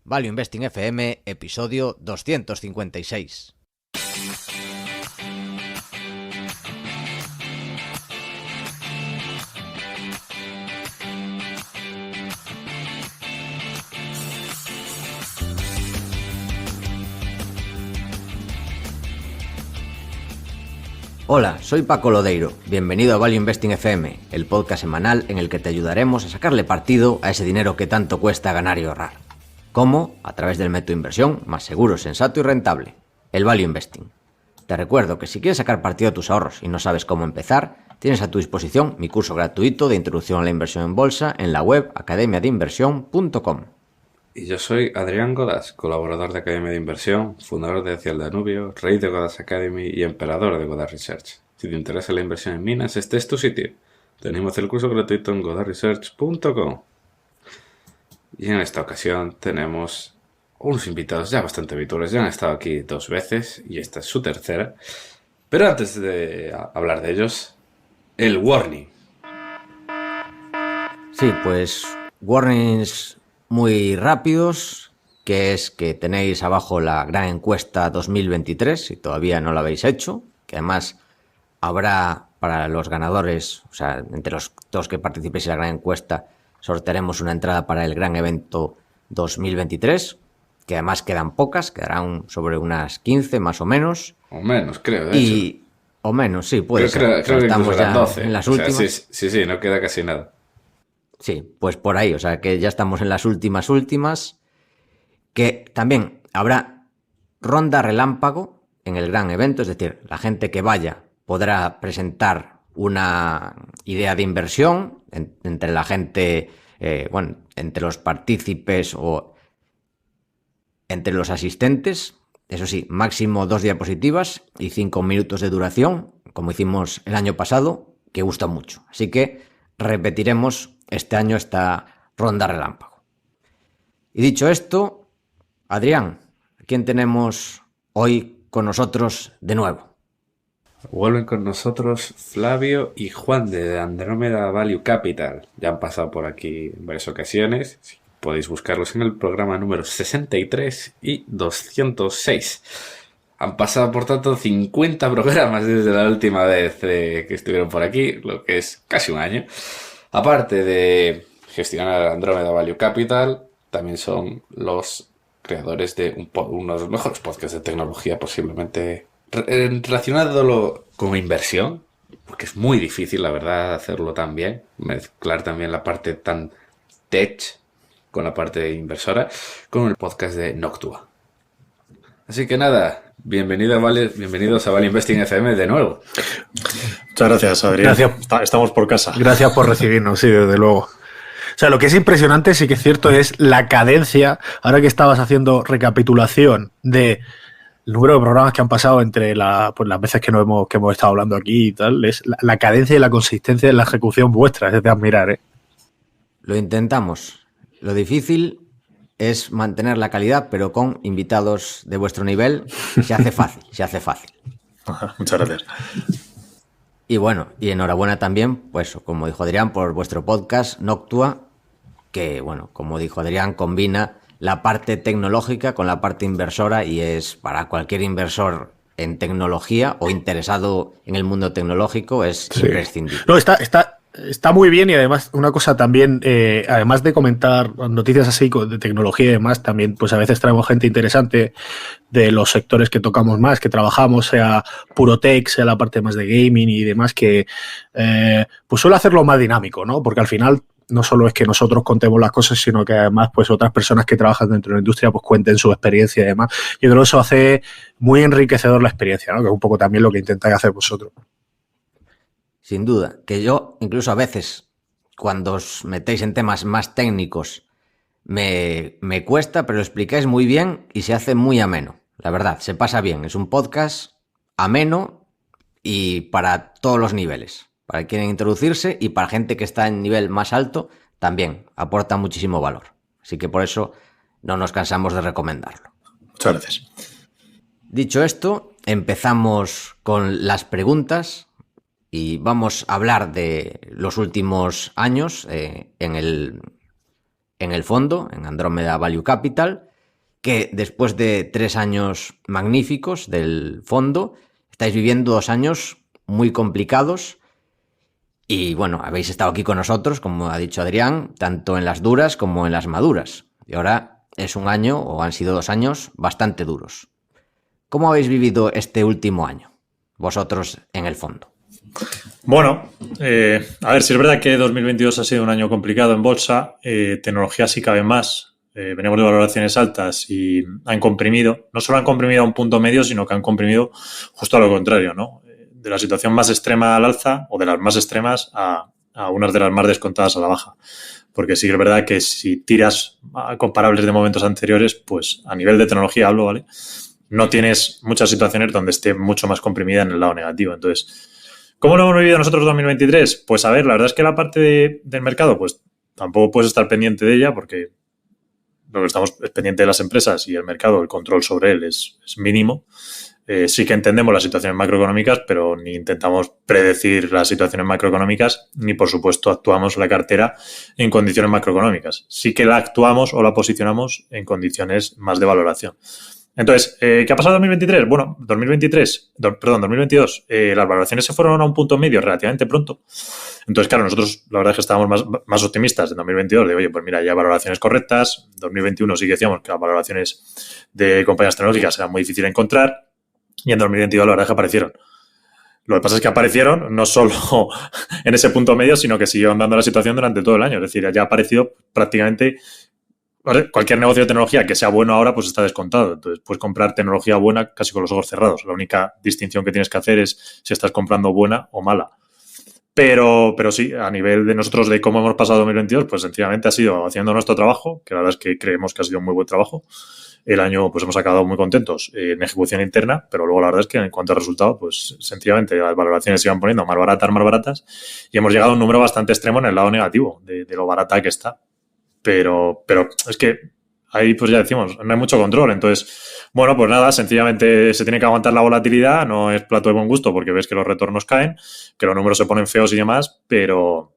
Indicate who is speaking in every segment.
Speaker 1: Value Investing FM, episodio 256. Hola, soy Paco Lodeiro. Bienvenido a Value Investing FM, el podcast semanal en el que te ayudaremos a sacarle partido a ese dinero que tanto cuesta ganar y ahorrar. ¿Cómo? A través del método de inversión más seguro, sensato y rentable, el Value Investing. Te recuerdo que si quieres sacar partido a tus ahorros y no sabes cómo empezar, tienes a tu disposición mi curso gratuito de introducción a la inversión en bolsa en la web academiadeinversión.com.
Speaker 2: Y yo soy Adrián Godás, colaborador de Academia de Inversión, fundador de Hacia el Danubio, rey de Godás Academy y emperador de Godás Research. Si te interesa la inversión en minas, este es tu sitio. Tenemos el curso gratuito en godasresearch.com. Y en esta ocasión tenemos unos invitados ya bastante habituales. Ya han estado aquí 2 veces y esta es su tercera. Pero antes de hablar de ellos, el warning.
Speaker 1: Sí, pues warnings muy rápidos, que es que tenéis abajo la gran encuesta 2023, si todavía no la habéis hecho, que además habrá para los ganadores, o sea, entre los dos que participéis en la gran encuesta, sortearemos una entrada para el gran evento 2023, que además quedan pocas, quedarán sobre unas 15 más o menos.
Speaker 2: O menos, creo, de hecho.
Speaker 1: O menos, sí, puede ser.
Speaker 2: Creo que
Speaker 1: estamos ya
Speaker 2: 12.
Speaker 1: en las últimas.
Speaker 2: O sea, sí, no queda casi nada.
Speaker 1: Sí, pues por ahí, o sea que ya estamos en las últimas, que también habrá ronda relámpago en el gran evento, es decir, la gente que vaya podrá presentar una idea de inversión entre la gente, entre los partícipes o entre los asistentes, eso sí, máximo 2 diapositivas y 5 minutos de duración, como hicimos el año pasado, que gusta mucho. Así que repetiremos este año esta ronda relámpago. Y dicho esto, Adrián, ¿quién tenemos hoy con nosotros de nuevo?
Speaker 2: Vuelven con nosotros Flavio y Juan de Andrómeda Value Capital. Ya han pasado por aquí en varias ocasiones. Podéis buscarlos en el programa número 63 y 206. Han pasado, por tanto, 50 programas desde la última vez que estuvieron por aquí, lo que es casi un año. Aparte de gestionar Andrómeda Value Capital, también son los creadores de uno de los mejores podcasts de tecnología posiblemente relacionándolo con inversión, porque es muy difícil, la verdad, hacerlo tan bien, mezclar también la parte tan tech con la parte inversora, con el podcast de Noctua. Así que nada, bienvenidos a Value Investing FM de nuevo.
Speaker 3: Muchas gracias, Adrián.
Speaker 4: Gracias.
Speaker 3: Estamos por casa.
Speaker 4: Gracias por recibirnos, sí, desde luego. O sea, lo que es impresionante, sí que es cierto, es la cadencia. Ahora que estabas haciendo recapitulación de el número de programas que han pasado entre las veces que hemos estado hablando aquí y tal, es la cadencia y la consistencia de la ejecución vuestra, es de admirar, ¿eh?
Speaker 1: Lo intentamos. Lo difícil es mantener la calidad, pero con invitados de vuestro nivel se hace fácil.
Speaker 3: Muchas gracias.
Speaker 1: Y bueno, y enhorabuena también, pues como dijo Adrián, por vuestro podcast Noctua, que bueno, como dijo Adrián, combina la parte tecnológica con la parte inversora y es para cualquier inversor en tecnología o interesado en el mundo tecnológico es imprescindible.
Speaker 4: No, está muy bien y además una cosa también, además de comentar noticias así de tecnología y demás, también pues a veces traemos gente interesante de los sectores que tocamos más, que trabajamos, sea puro tech, sea la parte más de gaming y demás, que pues suele hacerlo más dinámico, ¿no? Porque al final no solo es que nosotros contemos las cosas, sino que además pues otras personas que trabajan dentro de la industria pues cuenten su experiencia y demás. Yo creo que eso hace muy enriquecedor la experiencia, ¿no? Que es un poco también lo que intentáis hacer vosotros.
Speaker 1: Sin duda, que yo incluso a veces, cuando os metéis en temas más técnicos, me cuesta, pero lo explicáis muy bien y se hace muy ameno. La verdad, se pasa bien. Es un podcast ameno y para todos los niveles. Para quien quiere introducirse y para gente que está en nivel más alto, también aporta muchísimo valor. Así que por eso no nos cansamos de recomendarlo.
Speaker 3: Muchas gracias.
Speaker 1: Dicho esto, empezamos con las preguntas. Y vamos a hablar de los últimos años en el fondo, en Andrómeda Value Capital, que después de 3 años magníficos del fondo, estáis viviendo 2 años muy complicados y bueno, habéis estado aquí con nosotros, como ha dicho Adrián, tanto en las duras como en las maduras. Y ahora es un año, o han sido 2 años, bastante duros. ¿Cómo habéis vivido este último año, vosotros en el fondo?
Speaker 3: Bueno, a ver, si es verdad que 2022 ha sido un año complicado en bolsa, tecnología sí cabe más. Venimos de valoraciones altas y han comprimido, no solo han comprimido a un punto medio, sino que han comprimido justo a lo contrario, ¿no? De la situación más extrema al alza o de las más extremas a unas de las más descontadas a la baja. Porque sí que es verdad que si tiras a comparables de momentos anteriores, pues a nivel de tecnología hablo, ¿vale? No tienes muchas situaciones donde esté mucho más comprimida en el lado negativo. Entonces, ¿cómo lo hemos vivido nosotros en 2023? Pues a ver, la verdad es que la parte del mercado, pues tampoco puedes estar pendiente de ella porque lo que estamos es pendiente de las empresas y el mercado, el control sobre él es mínimo. Sí que entendemos las situaciones macroeconómicas, pero ni intentamos predecir las situaciones macroeconómicas, ni por supuesto actuamos la cartera en condiciones macroeconómicas. Sí que la actuamos o la posicionamos en condiciones más de valoración. Entonces, ¿qué ha pasado en 2023? Bueno, 2022, las valoraciones se fueron a un punto medio relativamente pronto. Entonces, claro, nosotros la verdad es que estábamos más optimistas en 2022 de, oye, pues mira, ya hay valoraciones correctas. 2021 sí que decíamos que las valoraciones de compañías tecnológicas eran muy difíciles de encontrar y en 2022 la verdad es que aparecieron. Lo que pasa es que aparecieron no solo en ese punto medio, sino que siguieron dando la situación durante todo el año. Es decir, ya ha aparecido prácticamente... Cualquier negocio de tecnología que sea bueno ahora, pues está descontado. Entonces, puedes comprar tecnología buena casi con los ojos cerrados. La única distinción que tienes que hacer es si estás comprando buena o mala. Pero sí, a nivel de nosotros de cómo hemos pasado 2022, pues sencillamente ha sido haciendo nuestro trabajo, que la verdad es que creemos que ha sido un muy buen trabajo. El año, pues hemos acabado muy contentos en ejecución interna, pero luego la verdad es que en cuanto al resultado, pues sencillamente las valoraciones se iban poniendo más baratas, y hemos llegado a un número bastante extremo en el lado negativo de lo barata que está. Pero es que ahí pues ya decimos, no hay mucho control. Entonces, bueno, pues nada, sencillamente se tiene que aguantar la volatilidad, no es plato de buen gusto porque ves que los retornos caen, que los números se ponen feos y demás, pero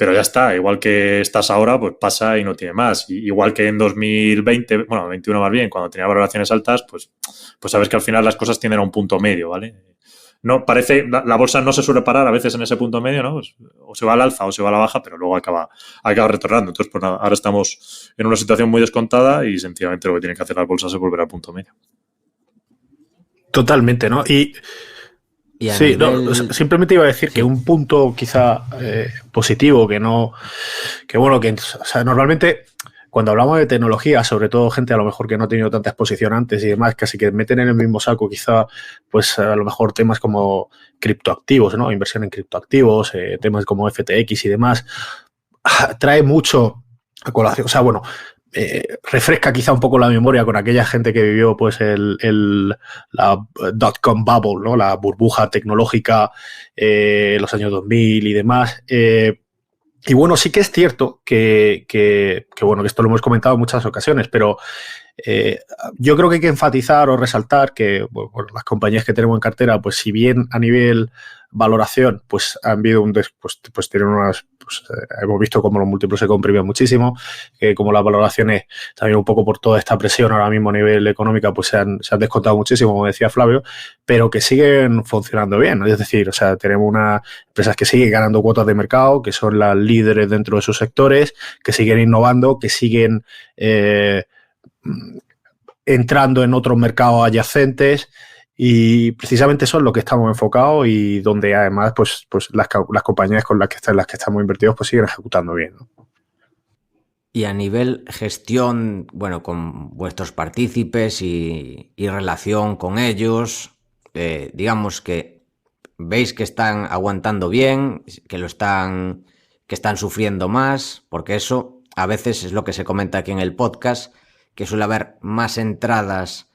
Speaker 3: ya está, igual que estás ahora, pues pasa y no tiene más. Igual que en 2020, bueno, 21 más bien, cuando tenía valoraciones altas, pues sabes que al final las cosas tienden a un punto medio, ¿vale? No, parece, la bolsa no se suele parar a veces en ese punto medio, ¿no? Pues, o se va al alza o se va a la baja, pero luego acaba retornando. Entonces, pues nada, ahora estamos en una situación muy descontada y sencillamente lo que tienen que hacer las bolsas es volver al punto medio.
Speaker 4: Totalmente, ¿no? Y sí, nivel... no, simplemente iba a decir que un punto quizá positivo, o sea, normalmente cuando hablamos de tecnología, sobre todo gente a lo mejor que no ha tenido tanta exposición antes y demás, casi que meten en el mismo saco quizá, pues a lo mejor temas como criptoactivos, ¿no? Inversión en criptoactivos, temas como FTX y demás, trae mucho a colación. O sea, bueno, refresca quizá un poco la memoria con aquella gente que vivió pues la dot-com bubble, ¿no? La burbuja tecnológica, los años 2000 y demás. Y bueno, sí que es cierto que bueno, que esto lo hemos comentado en muchas ocasiones, pero yo creo que hay que enfatizar o resaltar que bueno, las compañías que tenemos en cartera, pues si bien a nivel valoración, pues han habido pues tienen unas, hemos visto como los múltiplos se comprimen muchísimo, como las valoraciones también un poco por toda esta presión ahora mismo a nivel económica, pues se han descontado muchísimo, como decía Flavio, pero que siguen funcionando bien, ¿no? Es decir, o sea, tenemos unas empresas que siguen ganando cuotas de mercado, que son las líderes dentro de sus sectores, que siguen innovando, que siguen entrando en otros mercados adyacentes. Y precisamente eso es lo que estamos enfocados y donde además pues las compañías con las que estamos invertidos pues siguen ejecutando bien, ¿no?
Speaker 1: Y a nivel gestión, bueno, con vuestros partícipes y relación con ellos, digamos que veis que están aguantando bien, que están sufriendo más, porque eso a veces es lo que se comenta aquí en el podcast, que suele haber más entradas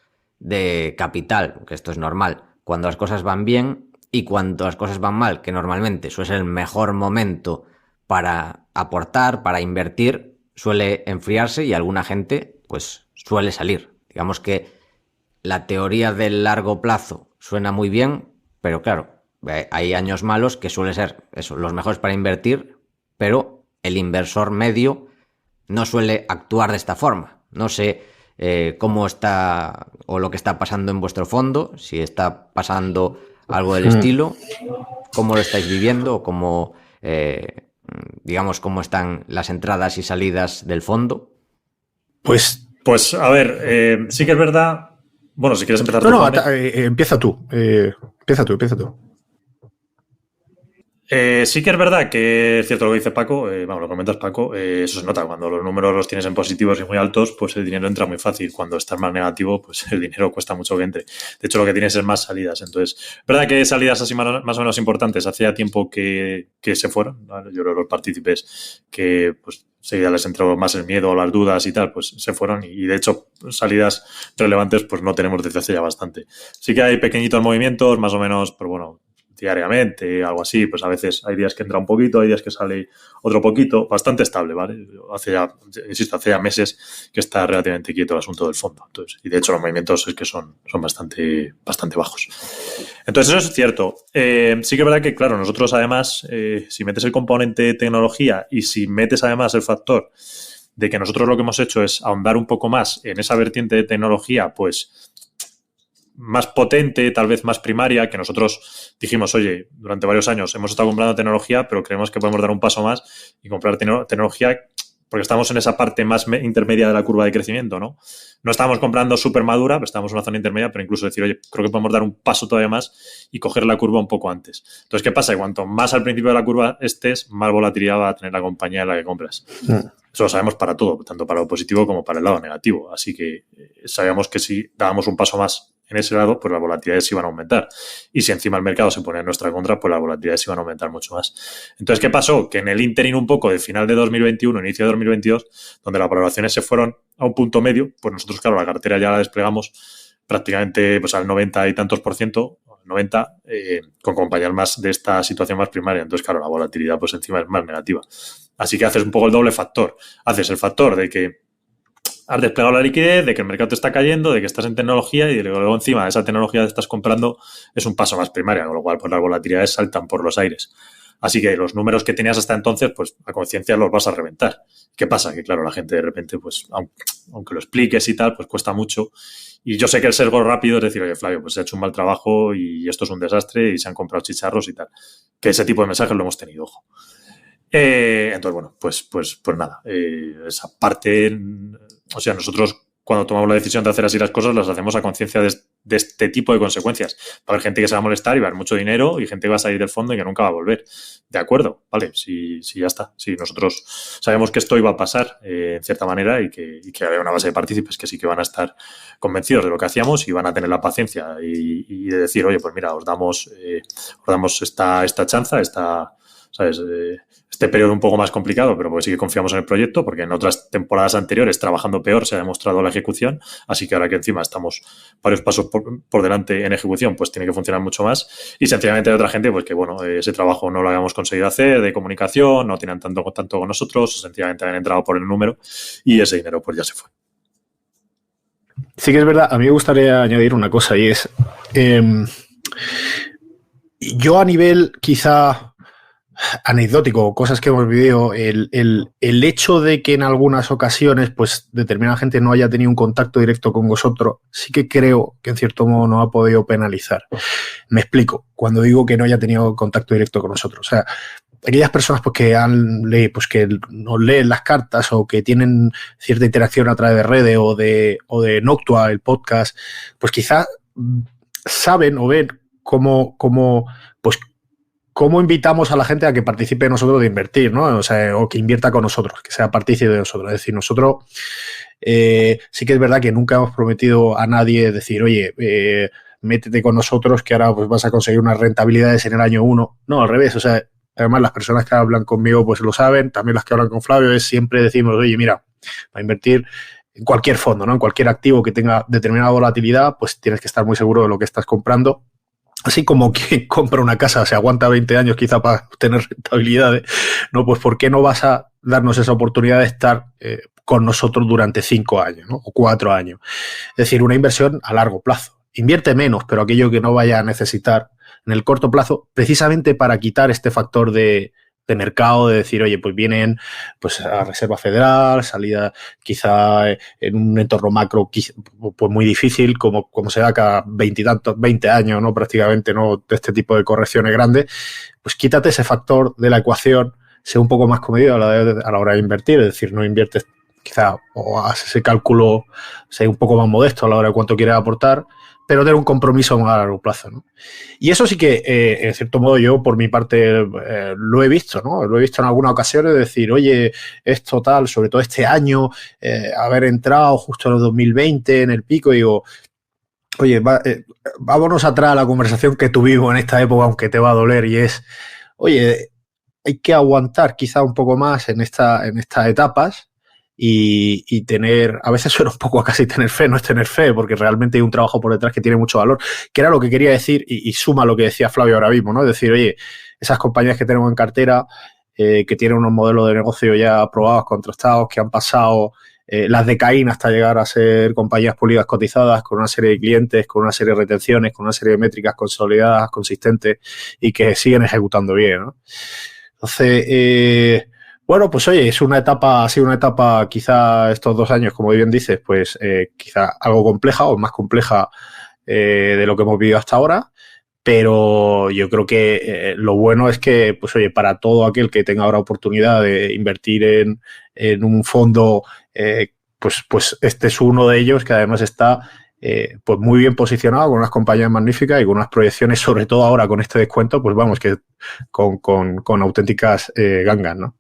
Speaker 1: de capital, que esto es normal, cuando las cosas van bien, y cuando las cosas van mal, que normalmente suele ser el mejor momento para aportar, para invertir, suele enfriarse y alguna gente pues suele salir. Digamos que la teoría del largo plazo suena muy bien, pero claro, hay años malos que suele ser eso, los mejores para invertir, pero el inversor medio no suele actuar de esta forma. No sé cómo está o lo que está pasando en vuestro fondo, si está pasando algo del estilo, cómo lo estáis viviendo, o cómo, digamos, cómo están las entradas y salidas del fondo.
Speaker 3: Pues a ver, sí que es verdad. Bueno, si quieres empezar tú.
Speaker 4: No, empieza tú. Empieza tú.
Speaker 3: Sí que es verdad que es cierto lo que dice Paco, lo comentas Paco, eso se nota, cuando los números los tienes en positivos y muy altos, pues el dinero entra muy fácil, cuando estás más negativo, pues el dinero cuesta mucho que entre, de hecho lo que tienes es más salidas, entonces, es verdad que salidas así más o menos importantes, hacía tiempo que se fueron, ¿vale? Yo creo que los partícipes que pues seguida les entró más el miedo o las dudas y tal, pues se fueron y de hecho salidas relevantes pues no tenemos desde hace ya bastante. Sí que hay pequeñitos movimientos, más o menos, pero bueno, diariamente, algo así, pues a veces hay días que entra un poquito, hay días que sale otro poquito, bastante estable, ¿vale? Hace ya meses que está relativamente quieto el asunto del fondo. Entonces, y de hecho los movimientos es que son bastante bajos. Entonces eso es cierto. Sí que es verdad que, claro, nosotros además, si metes el componente tecnología y si metes además el factor de que nosotros lo que hemos hecho es ahondar un poco más en esa vertiente de tecnología, pues más potente, tal vez más primaria, que nosotros dijimos, oye, durante varios años hemos estado comprando tecnología, pero creemos que podemos dar un paso más y comprar tecnología porque estamos en esa parte más intermedia de la curva de crecimiento, ¿no? No estamos comprando súper madura, pero estamos en una zona intermedia, pero incluso decir, oye, creo que podemos dar un paso todavía más y coger la curva un poco antes. Entonces, ¿qué pasa? Que cuanto más al principio de la curva estés, más volatilidad va a tener la compañía en la que compras. Eso lo sabemos para todo, tanto para lo positivo como para el lado negativo. Así que sabíamos que si dábamos un paso más en ese lado, pues las volatilidades iban a aumentar. Y si encima el mercado se pone en nuestra contra, pues las volatilidades iban a aumentar mucho más. Entonces, ¿qué pasó? Que en el ínterin un poco de final de 2021, inicio de 2022, donde las valoraciones se fueron a un punto medio, pues nosotros, claro, la cartera ya la desplegamos prácticamente pues al 90 y tantos %, 90, con compañías más de esta situación más primaria. Entonces, claro, la volatilidad pues encima es más negativa. Así que haces un poco el doble factor. Haces el factor de que has desplegado la liquidez, de que el mercado te está cayendo, de que estás en tecnología y de que luego encima de esa tecnología que estás comprando es un paso más primaria, con lo cual pues las volatilidades saltan por los aires. Así que los números que tenías hasta entonces, pues a conciencia los vas a reventar. ¿Qué pasa? Que claro, la gente de repente, pues aunque lo expliques y tal, pues cuesta mucho. Y yo sé que el sesgo rápido es decir, oye, Flavio, pues se ha hecho un mal trabajo y esto es un desastre y se han comprado chicharros y tal. Que ese tipo de mensajes lo hemos tenido, ojo. Entonces, bueno, pues nada. Esa parte, o sea, nosotros cuando tomamos la decisión de hacer así las cosas, las hacemos a conciencia de este tipo de consecuencias. Va a haber gente que se va a molestar y va a haber mucho dinero y gente que va a salir del fondo y que nunca va a volver. De acuerdo, vale, si ya está. Si nosotros sabemos que esto iba a pasar en cierta manera y que había una base de partícipes que sí que van a estar convencidos de lo que hacíamos y van a tener la paciencia y de decir, oye, pues mira, os damos esta chanza, ¿sabes? Este periodo un poco más complicado, pero porque sí que confiamos en el proyecto, porque en otras temporadas anteriores, trabajando peor, se ha demostrado la ejecución, así que ahora que encima estamos varios pasos por delante en ejecución, pues tiene que funcionar mucho más. Y sencillamente hay otra gente, pues que bueno, ese trabajo no lo habíamos conseguido hacer, de comunicación, no tienen tanto contacto con nosotros, sencillamente han entrado por el número y ese dinero pues ya se fue.
Speaker 4: Sí que es verdad, a mí me gustaría añadir una cosa y es, yo a nivel quizá anecdótico, cosas que hemos vivido, el hecho de que en algunas ocasiones pues determinada gente no haya tenido un contacto directo con vosotros, sí que creo que en cierto modo nos ha podido penalizar. Me explico, cuando digo que no haya tenido contacto directo con nosotros. O sea, aquellas personas pues, que nos leen las cartas o que tienen cierta interacción a través de redes o de Noctua, el podcast, pues quizás saben o ven cómo invitamos a la gente a que participe nosotros de invertir, ¿no? O sea, o que invierta con nosotros, que sea partícipe de nosotros. Es decir, nosotros sí que es verdad que nunca hemos prometido a nadie decir, oye, métete con nosotros que ahora pues vas a conseguir unas rentabilidades en el año 1. No, al revés. O sea, además las personas que hablan conmigo pues lo saben, también las que hablan con Flavio, es siempre decimos, oye, mira, para invertir en cualquier fondo, ¿no? En cualquier activo que tenga determinada volatilidad, pues tienes que estar muy seguro de lo que estás comprando. Así como quien compra una casa, se aguanta 20 años quizá para obtener rentabilidades, ¿no? Pues ¿por qué no vas a darnos esa oportunidad de estar con nosotros durante 5 años, ¿no? O 4 años? Es decir, una inversión a largo plazo. Invierte menos, pero aquello que no vaya a necesitar en el corto plazo, precisamente para quitar este factor de de mercado, de decir, oye, pues vienen pues a Reserva Federal, salida quizá en un entorno macro pues muy difícil, como se da cada 20 años, ¿no? Prácticamente, ¿no? De este tipo de correcciones grandes, pues quítate ese factor de la ecuación, sea un poco más comedido a la hora de invertir, es decir, no inviertes quizá o haces ese cálculo, sea un poco más modesto a la hora de cuánto quieres aportar, pero tener un compromiso más a largo plazo, ¿no? Y eso sí que, en cierto modo, yo por mi parte lo he visto, ¿no? Lo he visto en algunas ocasiones, decir, oye, esto tal, sobre todo este año, haber entrado justo en el 2020, en el pico, y digo, oye, vámonos atrás a la conversación que tuvimos en esta época, aunque te va a doler, y es, oye, hay que aguantar quizá un poco más en estas etapas, y tener, a veces suena un poco a casi tener fe, no es tener fe, porque realmente hay un trabajo por detrás que tiene mucho valor, que era lo que quería decir, y suma lo que decía Flavio ahora mismo, ¿no? Es decir, oye, esas compañías que tenemos en cartera, que tienen unos modelos de negocio ya aprobados, contrastados, que han pasado las de Caín hasta llegar a ser compañías públicas cotizadas, con una serie de clientes, con una serie de retenciones, con una serie de métricas consolidadas, consistentes, y que siguen ejecutando bien, ¿no? Entonces, bueno, pues oye, ha sido una etapa quizá estos 2 años, como bien dices, pues quizá algo compleja o más compleja de lo que hemos vivido hasta ahora, pero yo creo que lo bueno es que, pues oye, para todo aquel que tenga ahora oportunidad de invertir en un fondo, pues este es uno de ellos que además está pues muy bien posicionado, con unas compañías magníficas y con unas proyecciones, sobre todo ahora con este descuento, pues vamos, que con auténticas gangas, ¿no?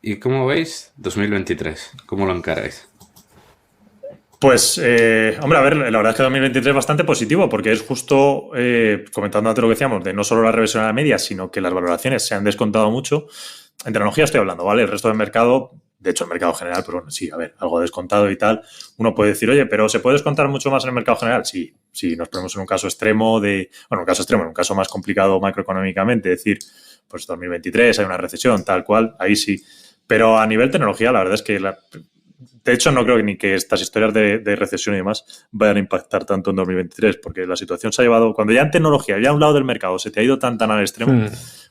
Speaker 2: ¿Y cómo veis 2023? ¿Cómo lo encaráis?
Speaker 3: Pues, hombre, a ver, la verdad es que 2023 es bastante positivo porque es justo, comentando antes lo que decíamos, de no solo la reversión a la media, sino que las valoraciones se han descontado mucho. En tecnología estoy hablando, ¿vale? El resto del mercado, de hecho el mercado general, pero bueno, sí, a ver, algo descontado y tal. Uno puede decir, oye, pero ¿se puede descontar mucho más en el mercado general? Sí, nos ponemos en un caso extremo en un caso más complicado macroeconómicamente, es decir, pues 2023 hay una recesión, tal cual, ahí sí. Pero a nivel tecnología, la verdad es que de hecho, no creo ni que estas historias de recesión y demás vayan a impactar tanto en 2023, porque la situación se ha llevado, cuando ya en tecnología, ya a un lado del mercado se te ha ido tan al extremo,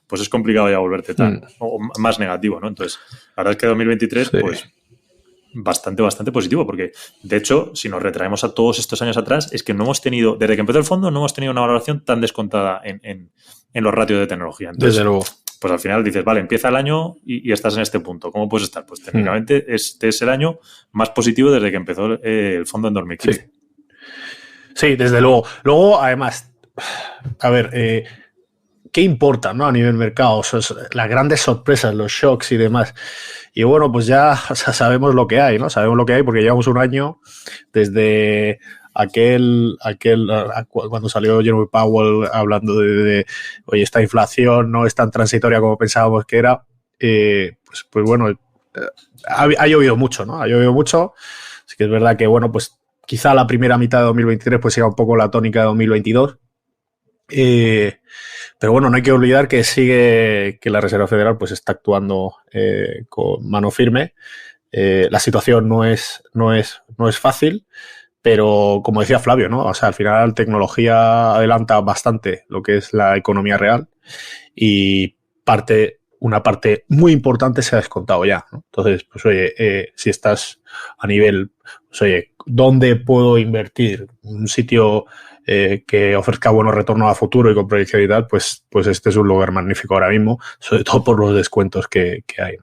Speaker 3: pues es complicado ya volverte tan o más negativo, ¿no? Entonces, la verdad es que 2023, sí, pues bastante positivo, porque de hecho, si nos retraemos a todos estos años atrás, es que no hemos tenido, desde que empezó el fondo, no hemos tenido una valoración tan descontada en los ratios de tecnología. Entonces, desde luego. Pues al final dices, vale, empieza el año y estás en este punto. ¿Cómo puedes estar? Pues técnicamente este es el año más positivo desde que empezó el fondo en 2015.
Speaker 4: Sí, desde luego. Luego, además, a ver, ¿qué importa, no? A nivel mercado, las grandes sorpresas, los shocks y demás. Y bueno, pues ya sabemos lo que hay, ¿no? Sabemos lo que hay porque llevamos un año desde cuando salió Jerome Powell hablando de oye, esta inflación no es tan transitoria como pensábamos que era, pues bueno, ha llovido mucho, ¿no? Ha llovido mucho. Así que es verdad que, bueno, pues quizá la primera mitad de 2023 pues siga un poco la tónica de 2022. Pero bueno, no hay que olvidar que la Reserva Federal pues está actuando con mano firme. La situación no es fácil, pero como decía Flavio, ¿no? O sea, al final tecnología adelanta bastante lo que es la economía real y una parte muy importante se ha descontado ya, ¿no? Entonces, pues oye, si estás a nivel, pues oye, ¿dónde puedo invertir? Un sitio que ofrezca buenos retornos a futuro y con proyección y tal, pues este es un lugar magnífico ahora mismo, sobre todo por los descuentos que hay.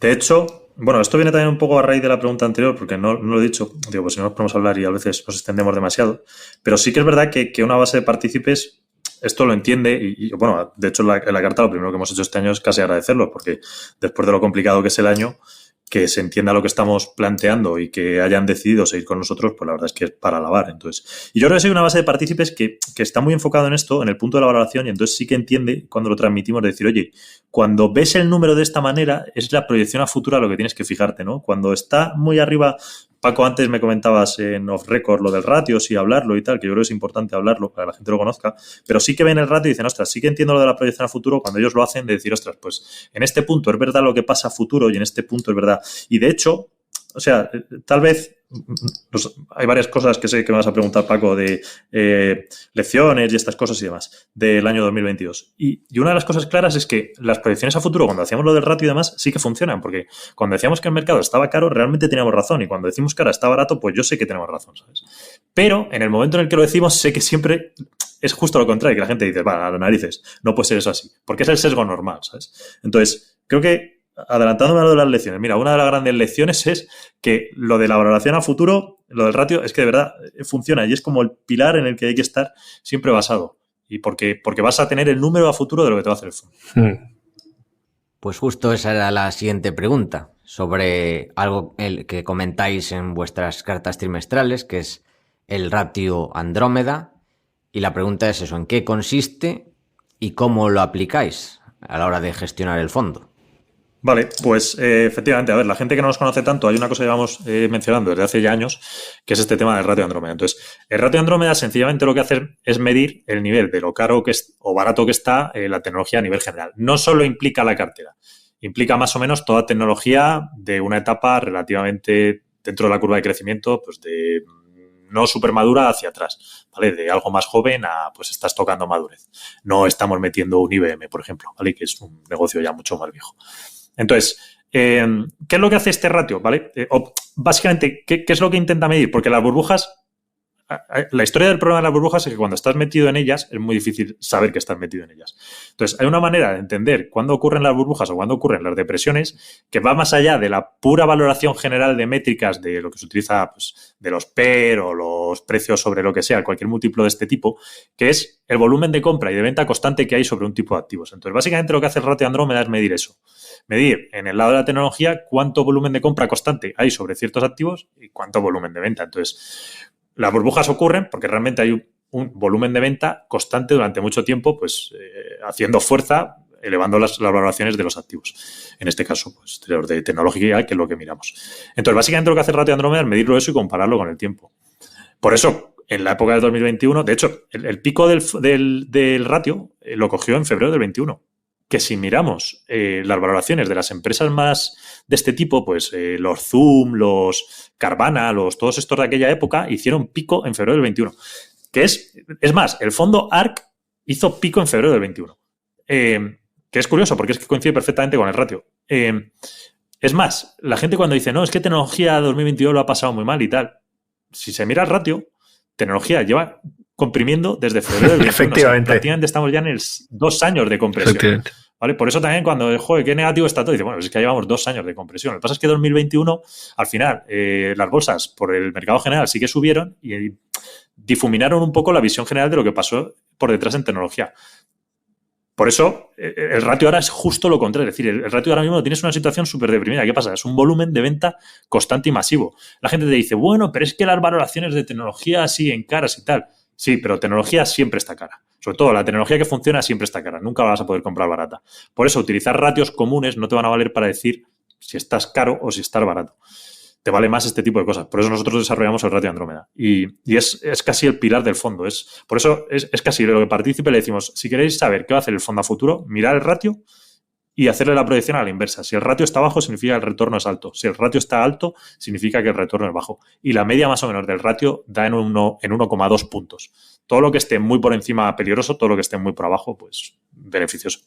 Speaker 3: De hecho, bueno, esto viene también un poco a raíz de la pregunta anterior, porque no lo he dicho, digo, pues si no nos podemos hablar y a veces nos extendemos demasiado, pero sí que es verdad que una base de partícipes esto lo entiende y bueno, de hecho en la carta lo primero que hemos hecho este año es casi agradecerlo, porque después de lo complicado que es el año, que se entienda lo que estamos planteando y que hayan decidido seguir con nosotros, pues la verdad es que es para alabar. Entonces, y yo creo que soy una base de partícipes que está muy enfocado en esto, en el punto de la valoración, y entonces sí que entiende cuando lo transmitimos de decir, oye, cuando ves el número de esta manera, es la proyección a futuro a lo que tienes que fijarte, ¿no? Cuando está muy arriba, Paco, antes me comentabas en off record lo del ratio, sí, hablarlo y tal, que yo creo que es importante hablarlo para que la gente lo conozca, pero sí que ven el ratio y dicen, ostras, sí que entiendo lo de la proyección a futuro cuando ellos lo hacen, de decir, ostras, pues en este punto es verdad lo que pasa a futuro y en este punto es verdad. Y de hecho, o sea, tal vez hay varias cosas que sé que me vas a preguntar, Paco, de lecciones y estas cosas y demás, del año 2022. Y una de las cosas claras es que las proyecciones a futuro, cuando hacíamos lo del ratio y demás, sí que funcionan, porque cuando decíamos que el mercado estaba caro, realmente teníamos razón, y cuando decimos que ahora está barato, pues yo sé que tenemos razón, ¿sabes? Pero en el momento en el que lo decimos, sé que siempre es justo lo contrario, que la gente dice, va, a las narices, no puede ser eso así, porque es el sesgo normal, ¿sabes? Entonces, creo que, adelantándome a lo de las lecciones, mira, una de las grandes lecciones es que lo de la valoración a futuro, lo del ratio, es que de verdad funciona y es como el pilar en el que hay que estar siempre basado. Y porque vas a tener el número a futuro de lo que te va a hacer el fondo.
Speaker 1: Pues justo esa era la siguiente pregunta, sobre algo que comentáis en vuestras cartas trimestrales, que es el ratio Andrómeda. Y la pregunta es eso, ¿en qué consiste y cómo lo aplicáis a la hora de gestionar el fondo?
Speaker 3: Vale, pues efectivamente, a ver, la gente que no nos conoce tanto, hay una cosa que llevamos mencionando desde hace ya años, que es este tema del ratio Andrómeda. Entonces, el ratio Andrómeda sencillamente lo que hace es medir el nivel de lo caro que es o barato que está la tecnología a nivel general. No solo implica la cartera, implica más o menos toda tecnología de una etapa relativamente dentro de la curva de crecimiento, pues de no súper madura hacia atrás, ¿vale? De algo más joven a, pues estás tocando madurez. No estamos metiendo un IBM, por ejemplo, ¿vale? Que es un negocio ya mucho más viejo. Entonces, ¿qué es lo que hace este ratio? ¿Vale? Básicamente, ¿qué es lo que intenta medir? Porque las burbujas, la historia del problema de las burbujas es que cuando estás metido en ellas es muy difícil saber que estás metido en ellas. Entonces, hay una manera de entender cuándo ocurren las burbujas o cuándo ocurren las depresiones que va más allá de la pura valoración general de métricas de lo que se utiliza, pues, de los PER o los precios sobre lo que sea, cualquier múltiplo de este tipo, que es el volumen de compra y de venta constante que hay sobre un tipo de activos. Entonces, básicamente lo que hace el ratio Andrómeda es medir eso. Medir en el lado de la tecnología cuánto volumen de compra constante hay sobre ciertos activos y cuánto volumen de venta. Entonces, las burbujas ocurren porque realmente hay un volumen de venta constante durante mucho tiempo, pues haciendo fuerza, elevando las valoraciones de los activos. En este caso, pues de los de tecnología, que es lo que miramos. Entonces, básicamente lo que hace el ratio Andrómeda es medirlo eso y compararlo con el tiempo. Por eso, en la época del 2021, de hecho, el pico del ratio lo cogió en febrero del 21. Que si miramos las valoraciones de las empresas más de este tipo, pues los Zoom, los Carvana, todos estos de aquella época, hicieron pico en febrero del 21. Que es más, el fondo ARK hizo pico en febrero del 21. Que es curioso, porque es que coincide perfectamente con el ratio. Es más, la gente cuando dice, no, es que tecnología 2022 lo ha pasado muy mal y tal. Si se mira el ratio, tecnología lleva comprimiendo desde febrero del 21.
Speaker 4: Efectivamente.
Speaker 3: O sea, prácticamente estamos ya en el 2 años de compresión. ¿Vale? Por eso también cuando, joder, qué negativo está todo, dice, bueno, es que ya llevamos 2 años de compresión. Lo que pasa es que 2021, al final, las bolsas por el mercado general sí que subieron y difuminaron un poco la visión general de lo que pasó por detrás en tecnología. Por eso, el ratio ahora es justo lo contrario. Es decir, el ratio ahora mismo tienes una situación súper deprimida. ¿Qué pasa? Es un volumen de venta constante y masivo. La gente te dice, bueno, pero es que las valoraciones de tecnología siguen caras y tal. Sí, pero tecnología siempre está cara. Sobre todo, la tecnología que funciona siempre está cara. Nunca vas a poder comprar barata. Por eso, utilizar ratios comunes no te van a valer para decir si estás caro o si estás barato. Te vale más este tipo de cosas. Por eso nosotros desarrollamos el ratio Andrómeda. Y es casi el pilar del fondo. Por eso es casi lo que partícipe le decimos, si queréis saber qué va a hacer el fondo a futuro, mirad el ratio y hacerle la proyección a la inversa. Si el ratio está bajo, significa que el retorno es alto. Si el ratio está alto, significa que el retorno es bajo. Y la media más o menos del ratio da en 1,2 puntos. Todo lo que esté muy por encima, peligroso. Todo lo que esté muy por abajo, pues, beneficioso.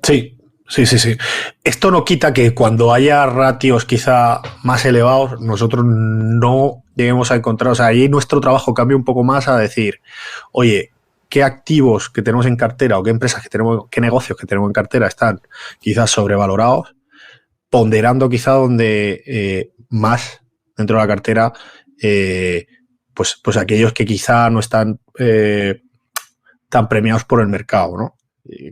Speaker 4: Sí. Esto no quita que cuando haya ratios quizá más elevados, nosotros no lleguemos a encontrar, o sea, ahí nuestro trabajo cambia un poco más a decir, oye, ¿qué activos que tenemos en cartera o qué empresas que tenemos, qué negocios que tenemos en cartera están quizás sobrevalorados, ponderando quizá donde más dentro de la cartera, pues aquellos que quizá no están tan premiados por el mercado, ¿no?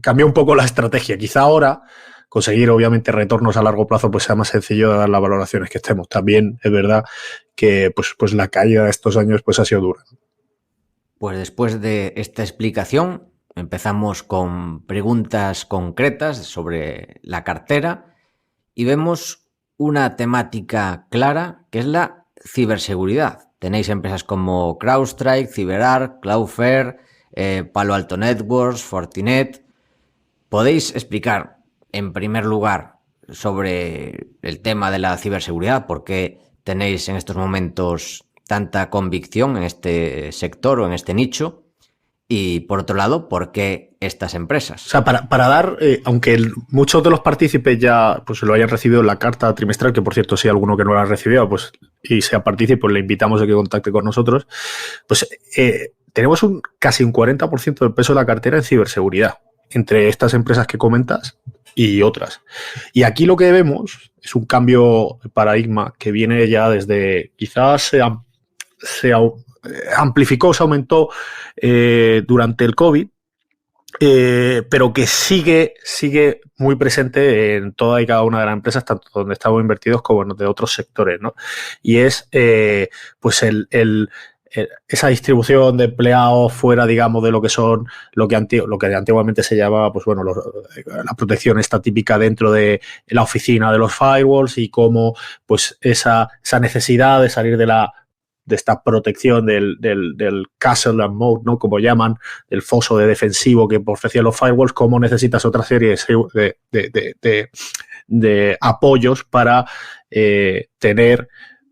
Speaker 4: Cambia un poco la estrategia. Quizá ahora conseguir, obviamente, retornos a largo plazo pues sea más sencillo de dar las valoraciones que estemos. También es verdad que pues la caída de estos años pues ha sido dura.
Speaker 1: Pues después de esta explicación empezamos con preguntas concretas sobre la cartera y vemos una temática clara que es la ciberseguridad. Tenéis empresas como CrowdStrike, CyberArk, Cloudflare, Palo Alto Networks, Fortinet. ¿Podéis explicar, en primer lugar, sobre el tema de la ciberseguridad? ¿Por qué tenéis en estos momentos tanta convicción en este sector o en este nicho? Y por otro lado, ¿por qué estas empresas?
Speaker 4: O sea, para dar, aunque muchos de los partícipes ya pues lo hayan recibido en la carta trimestral, que por cierto, si hay alguno que no la ha recibido, pues y sea partícipe, pues le invitamos a que contacte con nosotros. Pues tenemos casi un 40% del peso de la cartera en ciberseguridad, entre estas empresas que comentas y otras. Y aquí lo que vemos es un cambio de paradigma que viene ya desde, quizás se amplificó, se aumentó durante el COVID, pero que sigue muy presente en toda y cada una de las empresas, tanto donde estamos invertidos como en de otros sectores, ¿no? Y es pues esa distribución de empleados fuera, digamos, de lo que son lo que antiguamente se llamaba, pues bueno, la protección está típica dentro de la oficina de los firewalls, y cómo pues esa necesidad de salir de esta protección del castle and moat, ¿no? Como llaman, el foso de defensivo que ofrecían los firewalls, cómo necesitas otra serie de apoyos para tener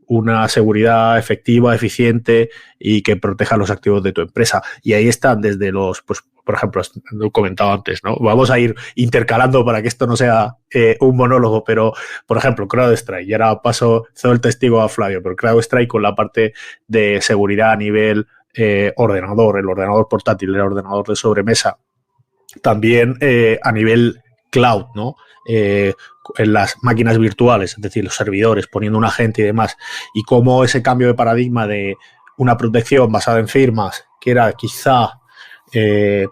Speaker 4: una seguridad efectiva, eficiente y que proteja los activos de tu empresa. Y ahí están desde pues, por ejemplo, lo he comentado antes, ¿no? Vamos a ir intercalando para que esto no sea un monólogo, pero, por ejemplo, CrowdStrike, y ahora paso todo el testigo a Flavio, pero CrowdStrike con la parte de seguridad a nivel ordenador, el ordenador portátil, el ordenador de sobremesa, también a nivel cloud, ¿no? En las máquinas virtuales, es decir, los servidores, poniendo un agente y demás, y cómo ese cambio de paradigma de una protección basada en firmas, que era quizá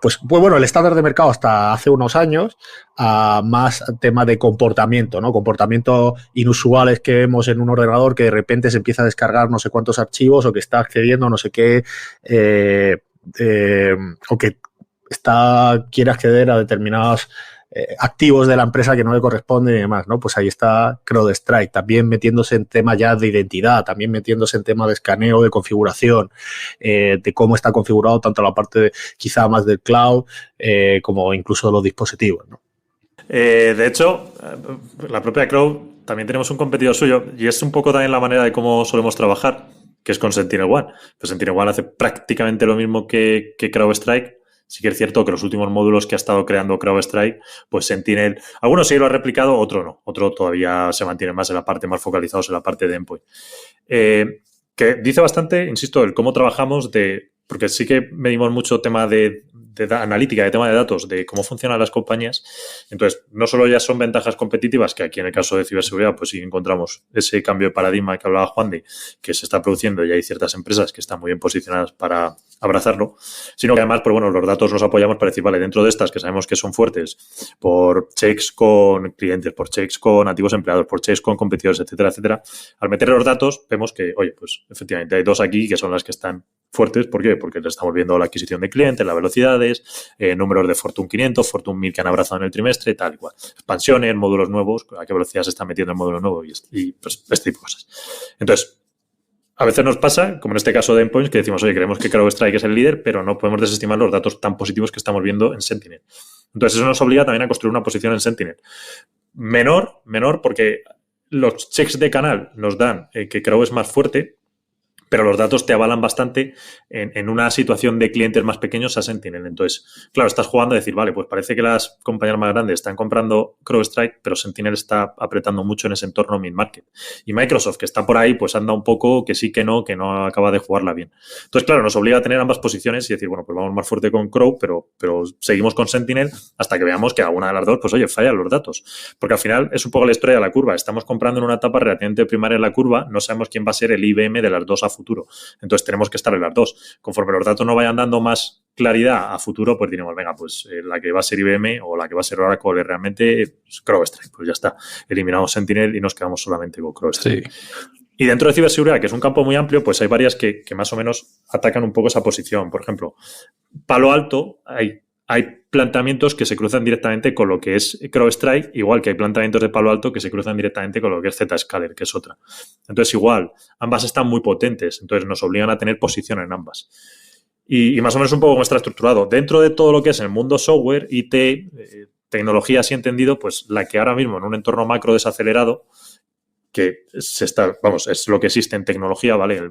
Speaker 4: pues bueno, el estándar de mercado hasta hace unos años, a más tema de comportamiento, ¿no? Comportamientos inusuales que vemos en un ordenador, que de repente se empieza a descargar no sé cuántos archivos, o que está accediendo a no sé qué, o que quiere acceder a determinados activos de la empresa que no le corresponden y demás, ¿no? Pues ahí está CrowdStrike, también metiéndose en temas ya de identidad, también metiéndose en temas de escaneo, de configuración, de cómo está configurado tanto la parte quizá más del cloud como incluso de los dispositivos, ¿no?
Speaker 3: De hecho, la propia Crow, también tenemos un competidor suyo, y es un poco también la manera de cómo solemos trabajar, que es con SentinelOne. Pues SentinelOne hace prácticamente lo mismo que CrowdStrike. Sí que es cierto que los últimos módulos que ha estado creando CrowdStrike, pues Sentinel, algunos sí lo ha replicado, otro no. Otro todavía se mantiene más en la parte, más focalizados en la parte de endpoint. Que dice bastante, insisto, el cómo trabajamos porque sí que medimos mucho tema de analítica, de tema de datos, de cómo funcionan las compañías. Entonces, no solo ya son ventajas competitivas, que aquí en el caso de ciberseguridad, pues sí encontramos ese cambio de paradigma que hablaba Juan de, que se está produciendo y hay ciertas empresas que están muy bien posicionadas para abrazarlo, sino que además, pues bueno, los datos los apoyamos para decir, vale, dentro de estas que sabemos que son fuertes por checks con clientes, por checks con antiguos empleados, por checks con competidores, etcétera, etcétera, al meter los datos vemos que, oye, pues efectivamente hay dos aquí que son las que están fuertes. ¿Por qué? Porque le estamos viendo la adquisición de clientes, las velocidades, números de Fortune 500, Fortune 1000 que han abrazado en el trimestre, tal y cual. Expansiones, módulos nuevos, a qué velocidad se está metiendo el módulo nuevo y pues este tipo de cosas. Entonces, a veces nos pasa, como en este caso de Endpoints, que decimos, oye, creemos que CrowdStrike es el líder, pero no podemos desestimar los datos tan positivos que estamos viendo en Sentinel. Entonces, eso nos obliga también a construir una posición en Sentinel. Menor porque los checks de canal nos dan que Crow es más fuerte, pero los datos te avalan bastante en una situación de clientes más pequeños a Sentinel. Entonces, claro, estás jugando a decir, vale, pues parece que las compañías más grandes están comprando CrowdStrike, pero Sentinel está apretando mucho en ese entorno mid-market. Y Microsoft, que está por ahí, pues anda un poco que sí, que no acaba de jugarla bien. Entonces, claro, nos obliga a tener ambas posiciones y decir, bueno, pues vamos más fuerte con Crow, pero seguimos con Sentinel hasta que veamos que alguna de las dos, pues oye, fallan los datos. Porque al final es un poco la historia de la curva. Estamos comprando en una etapa relativamente primaria en la curva, no sabemos quién va a ser el IBM de las dos a futuro. Entonces tenemos que estar en las dos. Conforme los datos no vayan dando más claridad a futuro, pues diremos, venga, pues la que va a ser IBM o la que va a ser Oracle realmente es CrowdStrike. Pues ya está. Eliminamos Sentinel y nos quedamos solamente con CrowdStrike. Sí. Y dentro de ciberseguridad, que es un campo muy amplio, pues hay varias que más o menos atacan un poco esa posición. Por ejemplo, Palo Alto, hay planteamientos que se cruzan directamente con lo que es CrowdStrike, igual que hay planteamientos de Palo Alto que se cruzan directamente con lo que es Zscaler, que es otra. Entonces, igual, ambas están muy potentes, entonces nos obligan a tener posición en ambas. Y más o menos un poco cómo está estructurado. Dentro de todo lo que es el mundo software, IT, tecnología así entendido, pues la que ahora mismo en un entorno macro desacelerado que es lo que existe en tecnología, ¿vale?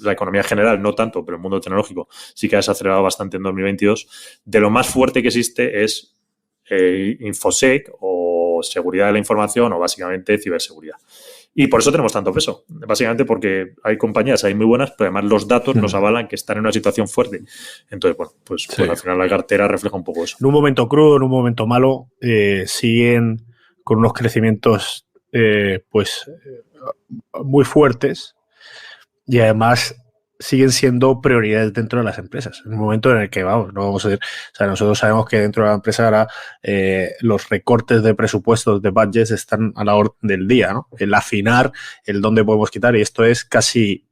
Speaker 3: La economía en general no tanto, pero el mundo tecnológico sí que ha desacelerado bastante en 2022. De lo más fuerte que existe es InfoSec o seguridad de la información o básicamente ciberseguridad. Y por eso tenemos tanto peso, básicamente porque hay compañías ahí muy buenas, pero además los datos nos avalan que están en una situación fuerte. Entonces, bueno, pues al final la cartera refleja un poco eso.
Speaker 4: En un momento crudo, en un momento malo, siguen con unos crecimientos muy fuertes y además siguen siendo prioridades dentro de las empresas. En un momento en el que, no vamos a decir, o sea, nosotros sabemos que dentro de la empresa ahora los recortes de presupuestos, de budgets, están a la orden del día, ¿no? El afinar, el dónde podemos quitar, y esto es casi,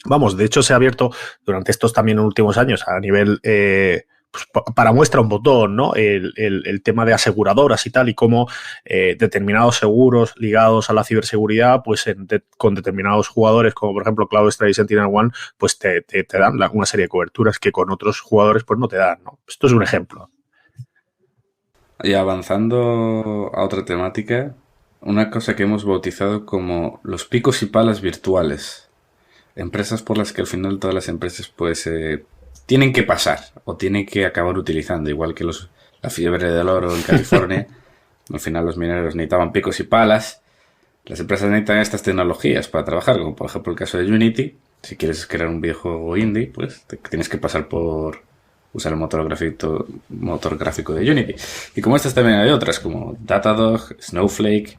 Speaker 4: de hecho se ha abierto durante estos también últimos años a nivel pues para muestra un botón, ¿no? El tema de aseguradoras y tal, y cómo determinados seguros ligados a la ciberseguridad, pues con determinados jugadores, como por ejemplo CloudStrike y SentinelOne, pues te dan una serie de coberturas que con otros jugadores pues no te dan, ¿no? Esto es un ejemplo.
Speaker 2: Y avanzando a otra temática, una cosa que hemos bautizado como los picos y palas virtuales. Empresas por las que al final todas las empresas pues tienen que pasar o tienen que acabar utilizando, igual que la fiebre del oro en California. Al final los mineros necesitaban picos y palas. Las empresas necesitan estas tecnologías para trabajar, como por ejemplo el caso de Unity. Si quieres crear un videojuego indie, pues tienes que pasar por usar el motor gráfico de Unity. Y como estas también hay otras, como Datadog, Snowflake,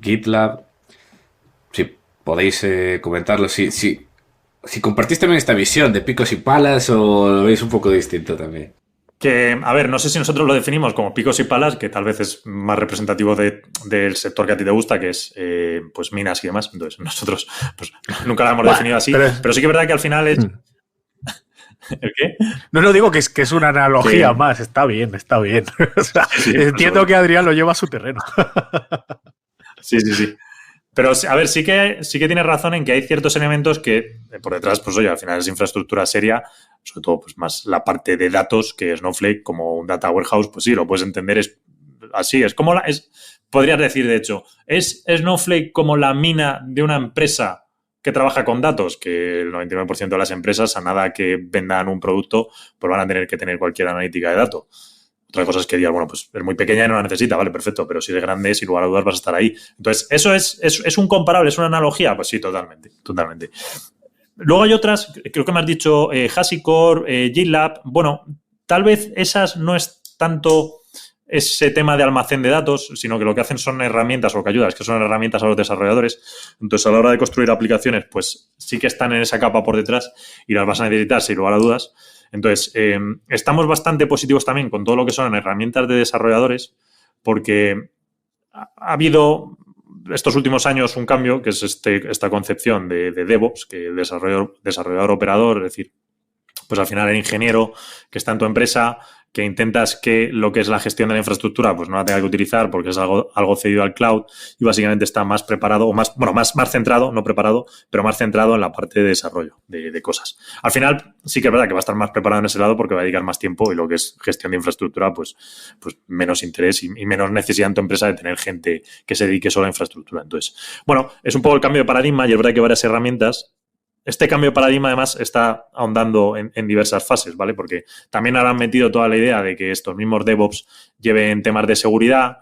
Speaker 2: GitLab. Si podéis comentarlo, si compartís también esta visión de picos y palas o lo veis un poco distinto también.
Speaker 3: Que, a ver, no sé si nosotros lo definimos como picos y palas, que tal vez es más representativo del sector que a ti te gusta, que es pues minas y demás. Entonces, nosotros pues nunca lo hemos definido así. Pero sí que es verdad que al final es... ¿El qué?
Speaker 4: No digo que es una analogía más. Está bien. O sea, sí, entiendo que Adrián lo lleva a su terreno.
Speaker 3: Sí. Pero, a ver, sí que tienes razón en que hay ciertos elementos que por detrás, pues oye, al final es infraestructura seria, sobre todo pues más la parte de datos, que Snowflake como un data warehouse, pues sí, lo puedes entender es así. Es como podrías decir, de hecho, ¿es Snowflake como la mina de una empresa que trabaja con datos? Que el 99% de las empresas, a nada que vendan un producto, pues van a tener que tener cualquier analítica de datos. Otra cosa es que digas, bueno, pues es muy pequeña y no la necesita, vale, perfecto, pero si es grande, sin lugar a dudas vas a estar ahí. Entonces, ¿eso es un comparable, es una analogía? Pues sí, totalmente. Luego hay otras, creo que me has dicho HashiCorp, GitLab. Bueno, tal vez esas no es tanto ese tema de almacén de datos, sino que lo que hacen son herramientas, o lo que ayuda es que son herramientas a los desarrolladores. Entonces, a la hora de construir aplicaciones, pues sí que están en esa capa por detrás y las vas a necesitar, sin lugar a dudas. Entonces, estamos bastante positivos también con todo lo que son herramientas de desarrolladores, porque ha habido estos últimos años un cambio, que es esta concepción de DevOps, que el desarrollador operador, es decir, pues al final el ingeniero que está en tu empresa, que intentas que lo que es la gestión de la infraestructura pues no la tenga que utilizar porque es algo cedido al cloud y básicamente está más preparado o más centrado, no preparado, pero más centrado en la parte de desarrollo de cosas. Al final sí que es verdad que va a estar más preparado en ese lado porque va a dedicar más tiempo y lo que es gestión de infraestructura pues menos interés y menos necesidad en tu empresa de tener gente que se dedique solo a infraestructura. Entonces, bueno, es un poco el cambio de paradigma y es verdad que varias herramientas. Este cambio de paradigma, además, está ahondando en diversas fases, ¿vale? Porque también ahora han metido toda la idea de que estos mismos DevOps lleven temas de seguridad.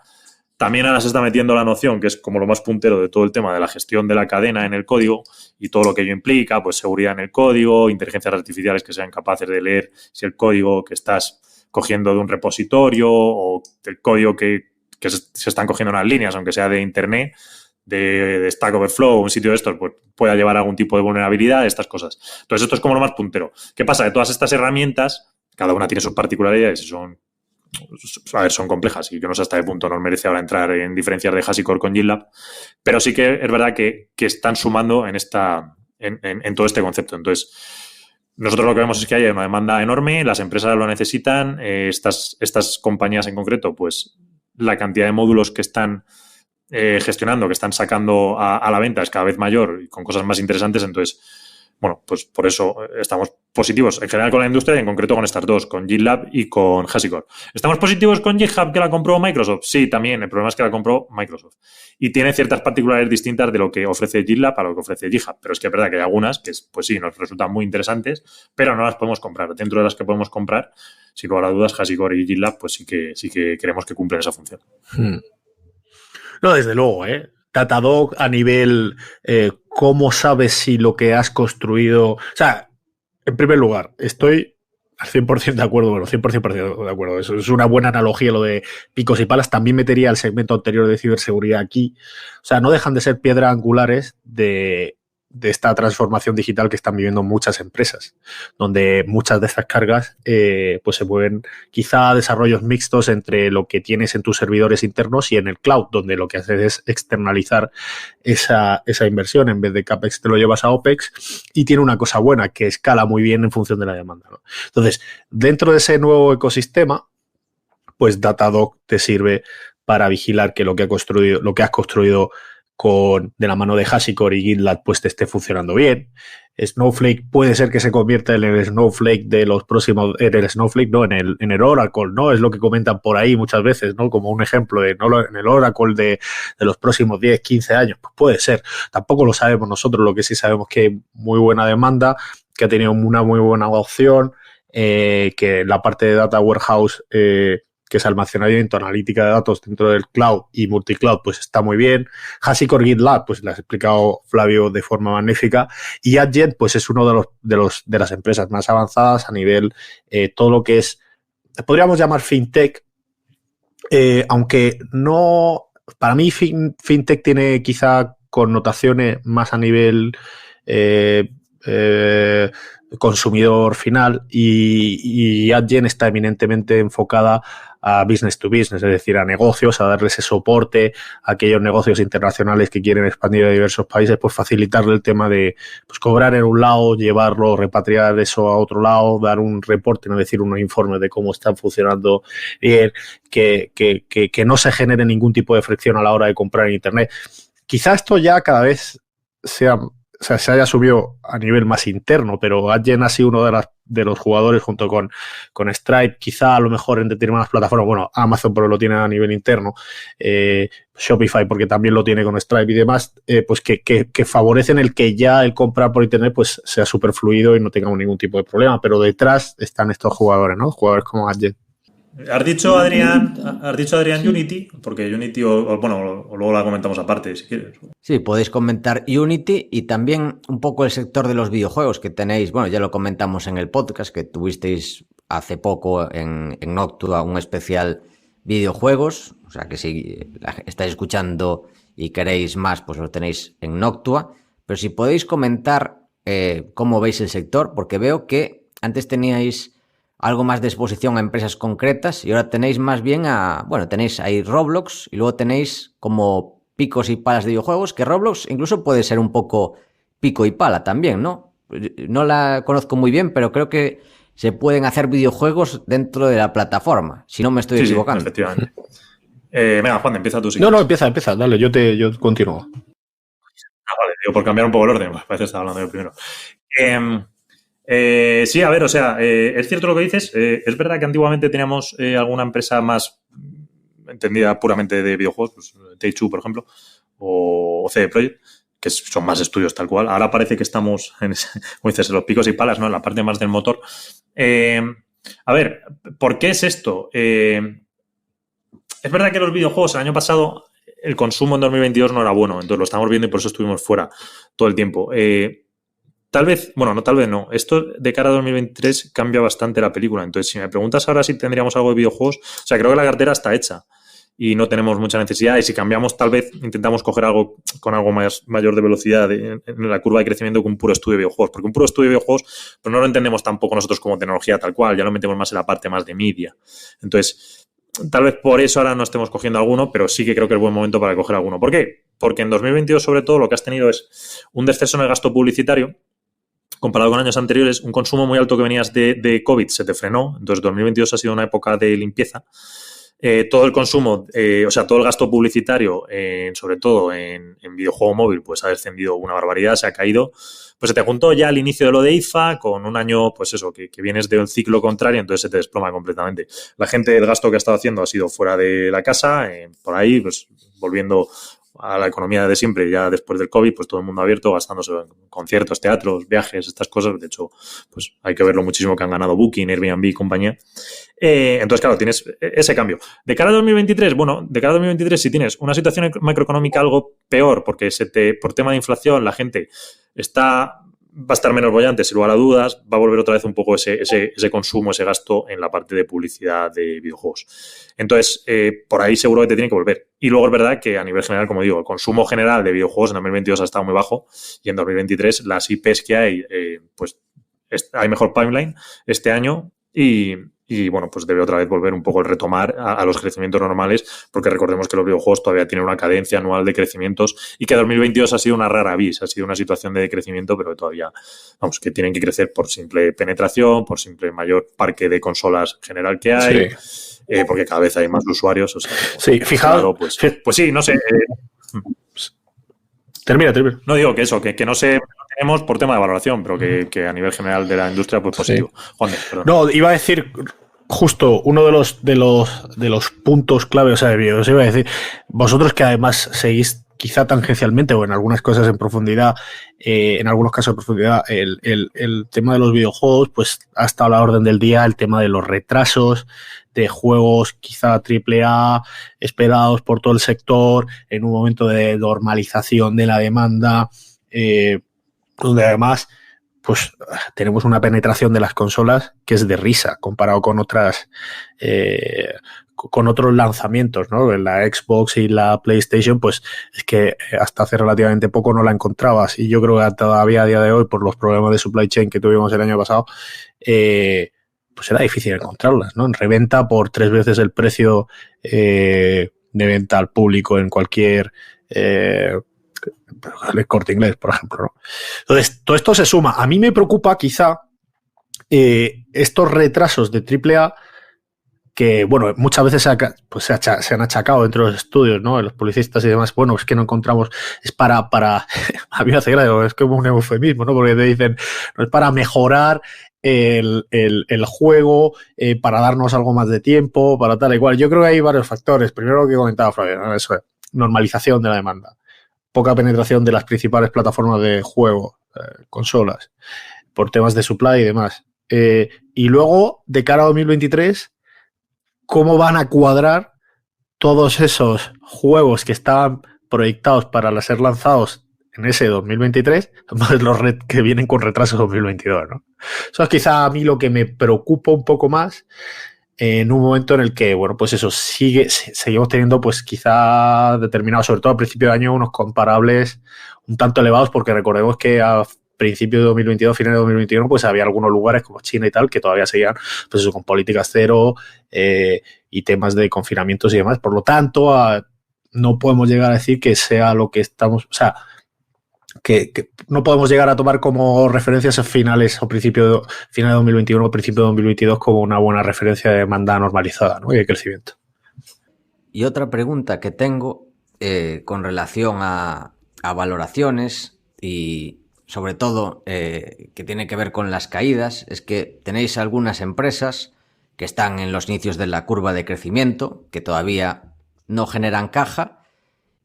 Speaker 3: También ahora se está metiendo la noción, que es como lo más puntero de todo el tema de la gestión de la cadena en el código y todo lo que ello implica, pues seguridad en el código, inteligencias artificiales que sean capaces de leer si el código que estás cogiendo de un repositorio o el código que se están cogiendo en las líneas, aunque sea de Internet, de Stack Overflow o un sitio de estos, pues pueda llevar algún tipo de vulnerabilidad, estas cosas. Entonces, esto es como lo más puntero. ¿Qué pasa? De todas estas herramientas, cada una tiene sus particularidades y son complejas y yo no sé hasta qué punto nos merece ahora entrar en diferencias de HashiCorp con GitLab, pero sí que es verdad que están sumando en todo este concepto. Entonces, nosotros lo que vemos es que hay una demanda enorme, las empresas lo necesitan, estas compañías en concreto, pues la cantidad de módulos que están gestionando, que están sacando a la venta es cada vez mayor y con cosas más interesantes. Entonces, bueno, pues por eso estamos positivos en general con la industria y en concreto con estas dos, con GitLab y con HashiCorp. ¿Estamos positivos con GitHub que la compró Microsoft? Sí, también. El problema es que la compró Microsoft. Y tiene ciertas particularidades distintas de lo que ofrece GitLab a lo que ofrece GitHub. Pero es que es verdad que hay algunas que, pues sí, nos resultan muy interesantes, pero no las podemos comprar. Dentro de las que podemos comprar, sin lugar a dudas, HashiCorp y GitLab, pues sí que creemos que cumplen esa función.
Speaker 4: No, desde luego, Datadog a nivel cómo sabes si lo que has construido... O sea, en primer lugar, estoy al 100% de acuerdo, bueno, 100% de acuerdo. Eso es una buena analogía lo de picos y palas. También metería el segmento anterior de ciberseguridad aquí. O sea, no dejan de ser piedras angulares de esta transformación digital que están viviendo muchas empresas, donde muchas de estas cargas pues se mueven quizá a desarrollos mixtos entre lo que tienes en tus servidores internos y en el cloud, donde lo que haces es externalizar esa inversión. En vez de CAPEX te lo llevas a OPEX y tiene una cosa buena, que escala muy bien en función de la demanda, ¿no? Entonces, dentro de ese nuevo ecosistema, pues Datadog te sirve para vigilar que lo que has construido de la mano de HashiCorp y GitLab pues te esté funcionando bien. Snowflake puede ser que se convierta en el Snowflake de los próximos, en el Oracle, ¿no? Es lo que comentan por ahí muchas veces, ¿no? Como un ejemplo de, ¿no? En el Oracle de los próximos 10, 15 años. Pues puede ser. Tampoco lo sabemos nosotros, lo que sí sabemos que hay muy buena demanda, que ha tenido una muy buena adopción, que la parte de Data Warehouse, que es almacenamiento, analítica de datos dentro del cloud y multicloud, pues está muy bien. HashiCorp GitLab, pues lo ha explicado Flavio de forma magnífica. Y AdJet, pues es uno de las empresas más avanzadas a nivel todo lo que es, podríamos llamar fintech, aunque no, para mí fintech tiene quizá connotaciones más a nivel consumidor final y AdGen está eminentemente enfocada a business to business, es decir, a negocios, a darle ese soporte a aquellos negocios internacionales que quieren expandir a diversos países, pues facilitarle el tema de pues cobrar en un lado, llevarlo, repatriar eso a otro lado, dar un reporte, no decir unos informes de cómo están funcionando bien, que no se genere ningún tipo de fricción a la hora de comprar en Internet. Quizá esto ya cada vez se haya subido a nivel más interno, pero AdGen ha sido uno de los jugadores junto con Stripe, quizá a lo mejor en determinadas plataformas, bueno, Amazon pero lo tiene a nivel interno, Shopify porque también lo tiene con Stripe y demás, pues que favorecen el que ya el comprar por Internet pues sea súper fluido y no tengamos ningún tipo de problema, pero detrás están estos jugadores, ¿no? Jugadores como AdGen.
Speaker 3: ¿Has dicho, Adrián, Unity? Porque Unity, o luego la comentamos aparte, si quieres.
Speaker 1: Sí, podéis comentar Unity y también un poco el sector de los videojuegos que tenéis. Bueno, ya lo comentamos en el podcast que tuvisteis hace poco en Noctua un especial videojuegos. O sea que si estáis escuchando y queréis más, pues lo tenéis en Noctua. Pero si podéis comentar cómo veis el sector, porque veo que antes teníais algo más de exposición a empresas concretas y ahora tenéis más bien tenéis ahí Roblox y luego tenéis como picos y palas de videojuegos, que Roblox incluso puede ser un poco pico y pala también, ¿no? No la conozco muy bien, pero creo que se pueden hacer videojuegos dentro de la plataforma, si no me estoy equivocando.
Speaker 3: Sí, efectivamente. Venga, Juan, empieza tú.
Speaker 4: No, empieza, dale, yo continúo.
Speaker 3: Vale, digo, por cambiar un poco el orden, pues parece que estaba hablando yo primero. Sí, a ver, o sea, es cierto lo que dices. Es verdad que antiguamente teníamos alguna empresa más entendida puramente de videojuegos, pues Take-Two, por ejemplo, o CD Projekt, que son más estudios tal cual. Ahora parece que estamos, como dices, en los picos y palas, ¿no? En la parte más del motor. A ver, ¿por qué es esto? Es verdad que los videojuegos el año pasado, el consumo en 2022 no era bueno, entonces lo estamos viendo y por eso estuvimos fuera todo el tiempo. Tal vez no. Esto de cara a 2023 cambia bastante la película. Entonces, si me preguntas ahora si tendríamos algo de videojuegos, o sea, creo que la cartera está hecha y no tenemos mucha necesidad. Y si cambiamos, tal vez intentamos coger algo con algo mayor de velocidad en la curva de crecimiento que un puro estudio de videojuegos. Porque un puro estudio de videojuegos, pues no lo entendemos tampoco nosotros como tecnología tal cual. Ya lo metemos más en la parte más de media. Entonces, tal vez por eso ahora no estemos cogiendo alguno, pero sí que creo que es buen momento para coger alguno. ¿Por qué? Porque en 2022, sobre todo, lo que has tenido es un descenso en el gasto publicitario. Comparado con años anteriores, un consumo muy alto que venías de COVID se te frenó. Entonces, 2022 ha sido una época de limpieza. todo el consumo, o sea, todo el gasto publicitario, sobre todo en videojuego móvil, pues ha descendido una barbaridad, se ha caído. Pues se te juntó ya al inicio de lo de IFA con un año, pues eso, que vienes de un ciclo contrario, entonces se te desploma completamente. La gente, el gasto que ha estado haciendo ha sido fuera de la casa, por ahí, pues volviendo a la economía de siempre, ya después del COVID, pues todo el mundo abierto, gastándose en conciertos, teatros, viajes, estas cosas. De hecho, pues hay que verlo muchísimo que han ganado Booking, Airbnb y compañía. Entonces, claro, tienes ese cambio. De cara a 2023, bueno, de cara a 2023, si tienes una situación macroeconómica algo peor, porque por tema de inflación la gente va a estar menos bollante, sin lugar a dudas, va a volver otra vez un poco ese consumo, ese gasto en la parte de publicidad de videojuegos. Entonces, por ahí seguro que te tiene que volver. Y luego es verdad que a nivel general, como digo, el consumo general de videojuegos en 2022 ha estado muy bajo y en 2023 las IPs que hay, pues hay mejor pipeline este año y bueno, pues debe otra vez volver un poco el retomar a los crecimientos normales, porque recordemos que los videojuegos todavía tienen una cadencia anual de crecimientos y que 2022 ha sido una rara avis, ha sido una situación de decrecimiento, pero que todavía, vamos, que tienen que crecer por simple penetración, por simple mayor parque de consolas general que hay, porque cada vez hay más usuarios. O sea,
Speaker 4: sí, fijaos.
Speaker 3: Pues sí, no sé.
Speaker 4: Termina.
Speaker 3: No digo que eso, que no sé, tenemos por tema de valoración, pero que a nivel general de la industria, pues positivo.
Speaker 4: Sí.
Speaker 3: Juan, perdón.
Speaker 4: No, iba a decir justo uno de los puntos clave, o sea, os iba a decir, vosotros que además seguís quizá tangencialmente o en algunas cosas en profundidad, en algunos casos en profundidad, el tema de los videojuegos, pues ha estado a la orden del día el tema de los retrasos de juegos quizá AAA esperados por todo el sector en un momento de normalización de la demanda, donde además pues tenemos una penetración de las consolas que es de risa comparado con otras con otros lanzamientos, ¿no? En la Xbox y la PlayStation, pues es que hasta hace relativamente poco no la encontrabas y yo creo que todavía a día de hoy, por los problemas de supply chain que tuvimos el año pasado, pues era difícil encontrarlas, ¿no? En reventa por 3 veces el precio de venta al público en cualquier el Corte Inglés, por ejemplo, ¿no? Entonces, todo esto se suma. A mí me preocupa quizá estos retrasos de AAA que, bueno, muchas veces se han achacado dentro de los estudios, ¿no? Los publicistas y demás, bueno, es que no encontramos, es para a mí me hace gracia, es como un eufemismo, ¿no? Porque te dicen, no es para mejorar el juego, para darnos algo más de tiempo, para tal y cual. Yo creo que hay varios factores. Primero lo que comentaba Flavio, ¿no? Eso es, normalización de la demanda. Poca penetración de las principales plataformas de juego, consolas, por temas de supply y demás. Y luego, de cara a 2023, ¿cómo van a cuadrar todos esos juegos que estaban proyectados para ser lanzados en ese 2023, más los que vienen con retraso 2022, ¿no? Eso es quizá a mí lo que me preocupa un poco más en un momento en el que, bueno, pues eso, seguimos teniendo pues quizá determinados, sobre todo al principio de año, unos comparables un tanto elevados, porque recordemos que a principios de 2022, finales de 2021, pues había algunos lugares como China y tal que todavía seguían pues eso, con políticas cero y temas de confinamientos y demás. Por lo tanto, no podemos llegar a decir que sea lo que estamos, o sea, que no podemos llegar a tomar como referencias a finales o final de 2021 o principio de 2022 como una buena referencia de demanda normalizada, ¿no? Y de crecimiento.
Speaker 1: Y otra pregunta que tengo con relación a valoraciones y sobre todo que tiene que ver con las caídas es que tenéis algunas empresas que están en los inicios de la curva de crecimiento, que todavía no generan caja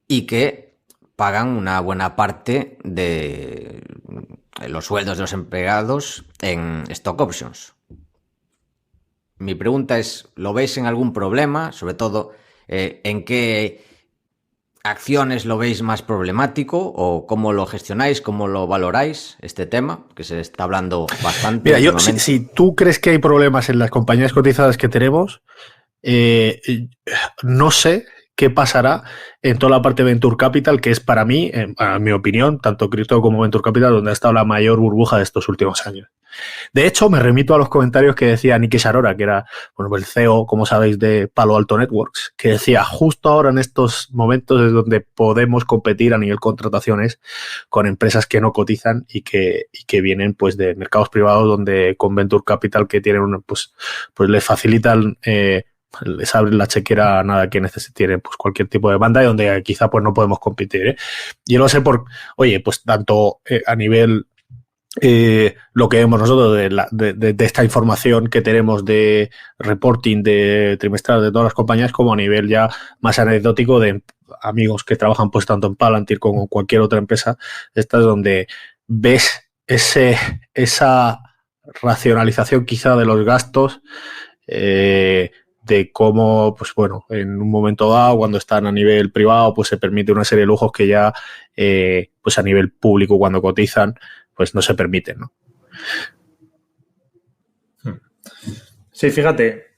Speaker 1: y que pagan una buena parte de los sueldos de los empleados en stock options. Mi pregunta es, ¿lo veis en algún problema? Sobre todo, ¿en qué acciones lo veis más problemático? ¿O cómo lo gestionáis? ¿Cómo lo valoráis este tema? Que se está hablando bastante.
Speaker 4: Mira, yo, si tú crees que hay problemas en las compañías cotizadas que tenemos, no sé qué pasará en toda la parte de Venture Capital, que es para mí, en mi opinión, tanto Crypto como Venture Capital, donde ha estado la mayor burbuja de estos últimos años. De hecho, me remito a los comentarios que decía Nikesh Arora, que era el CEO, como sabéis, de Palo Alto Networks, que decía, justo ahora en estos momentos es donde podemos competir a nivel contrataciones con empresas que no cotizan y que vienen pues de mercados privados, donde con Venture Capital que tienen pues les facilitan les abren la chequera nada que necesiten pues cualquier tipo de banda y donde quizá pues no podemos competir, ¿eh? Yo lo sé oye, pues tanto a nivel lo que vemos nosotros de esta información que tenemos de reporting de trimestral de todas las compañías, como a nivel ya más anecdótico de amigos que trabajan pues tanto en Palantir como en cualquier otra empresa. Esta es donde ves esa racionalización quizá de los gastos, de cómo, pues bueno, en un momento dado, cuando están a nivel privado, pues se permite una serie de lujos que ya, pues a nivel público, cuando cotizan, pues no se permiten, ¿no?
Speaker 3: Sí, fíjate,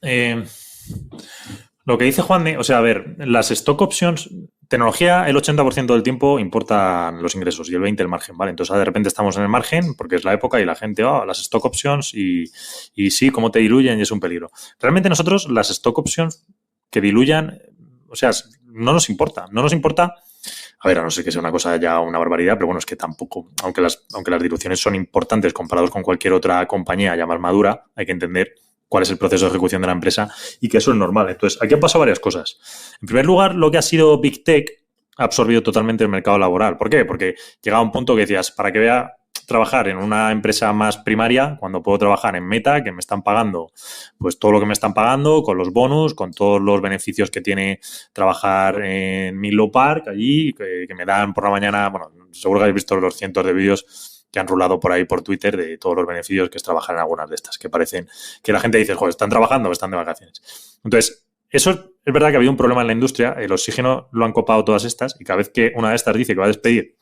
Speaker 3: lo que dice Juan, o sea, a ver, las stock options, tecnología, el 80% del tiempo importan los ingresos y el 20% el margen, ¿vale? Entonces, de repente estamos en el margen porque es la época y la gente, las stock options y sí, cómo te diluyen y es un peligro. Realmente nosotros las stock options que diluyan, o sea, no nos importa. A ver, a no ser que sea una cosa ya una barbaridad, pero bueno, es que tampoco, aunque las diluciones son importantes comparados con cualquier otra compañía ya más madura, hay que entender cuál es el proceso de ejecución de la empresa y que eso es normal. Entonces, aquí han pasado varias cosas. En primer lugar, lo que ha sido Big Tech ha absorbido totalmente el mercado laboral. ¿Por qué? Porque llegaba un punto que decías, para que vea trabajar en una empresa más primaria, cuando puedo trabajar en Meta, que me están pagando pues todo lo que me están pagando, con los bonus, con todos los beneficios que tiene trabajar en Menlo Park, allí, que me dan por la mañana, bueno, seguro que habéis visto los cientos de vídeos que han rulado por ahí por Twitter de todos los beneficios que es trabajar en algunas de estas, que parecen que la gente dice, joder, ¿están trabajando o están de vacaciones? Entonces, eso es verdad que ha habido un problema en la industria, el oxígeno lo han copado todas estas y cada vez que una de estas dice que va a despedir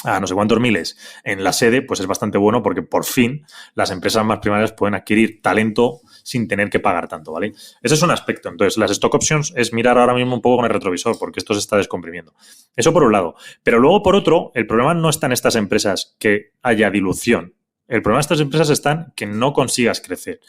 Speaker 3: a no sé cuántos miles en la sede, pues es bastante bueno porque por fin las empresas más primarias pueden adquirir talento sin tener que pagar tanto, ¿vale? Ese es un aspecto. Entonces, las stock options es mirar ahora mismo un poco con el retrovisor porque esto se está descomprimiendo. Eso por un lado. Pero luego, por otro, el problema no está en estas empresas que haya dilución. El problema de estas empresas está en que no consigas crecer.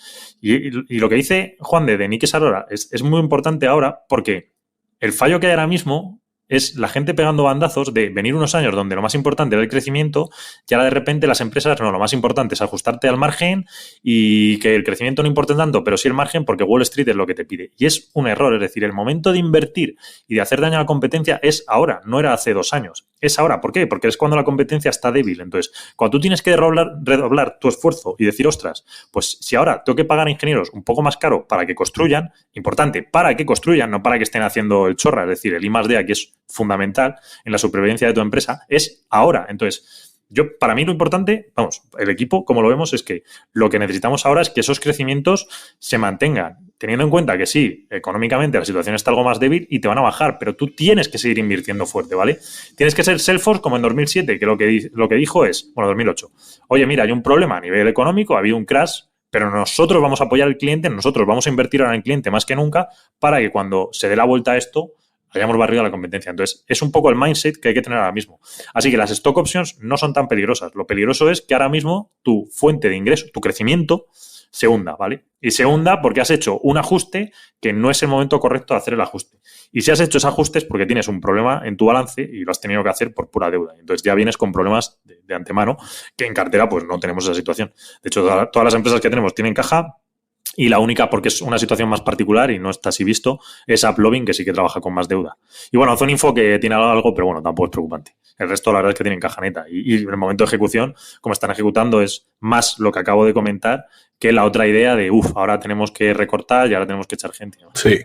Speaker 3: Y lo que dice Juan de Nike Sarora es muy importante ahora porque el fallo que hay ahora mismo es la gente pegando bandazos de venir unos años donde lo más importante era el crecimiento y ahora de repente las empresas, no, lo más importante es ajustarte al margen y que el crecimiento no importe tanto, pero sí el margen porque Wall Street es lo que te pide. Y es un error, es decir, el momento de invertir y de hacer daño a la competencia es ahora, no era hace 2 años. Es ahora. ¿Por qué? Porque es cuando la competencia está débil. Entonces, cuando tú tienes que redoblar tu esfuerzo y decir, ostras, pues si ahora tengo que pagar a ingenieros un poco más caro para que construyan, importante, para que construyan, no para que estén haciendo el chorra, es decir, el I+D aquí es fundamental en la supervivencia de tu empresa, es ahora. Entonces, para mí lo importante, vamos, el equipo, como lo vemos, es que lo que necesitamos ahora es que esos crecimientos se mantengan, teniendo en cuenta que sí, económicamente la situación está algo más débil y te van a bajar, pero tú tienes que seguir invirtiendo fuerte, ¿vale? Tienes que ser Salesforce como en 2007, que lo que dijo es, bueno, 2008, oye, mira, hay un problema a nivel económico, ha habido un crash, pero nosotros vamos a apoyar al cliente, nosotros vamos a invertir ahora en el cliente más que nunca para que cuando se dé la vuelta a esto hayamos barrido a la competencia. Entonces, es un poco el mindset que hay que tener ahora mismo. Así que las stock options no son tan peligrosas. Lo peligroso es que ahora mismo tu fuente de ingreso, tu crecimiento, se hunda, ¿vale? Y se hunda porque has hecho un ajuste que no es el momento correcto de hacer el ajuste. Y si has hecho ese ajuste es porque tienes un problema en tu balance y lo has tenido que hacer por pura deuda. Entonces ya vienes con problemas de antemano, que en cartera pues no tenemos esa situación. De hecho, todas las empresas que tenemos tienen caja. Y la única, porque es una situación más particular y no está así visto, es AppLovin, que sí que trabaja con más deuda. Y bueno, Zoninfo que tiene algo, pero bueno, tampoco es preocupante. El resto, la verdad es que tienen caja neta. Y en el momento de ejecución, como están ejecutando, es más lo que acabo de comentar que la otra idea de, ahora tenemos que recortar y ahora tenemos que echar gente, ¿no?
Speaker 4: Sí.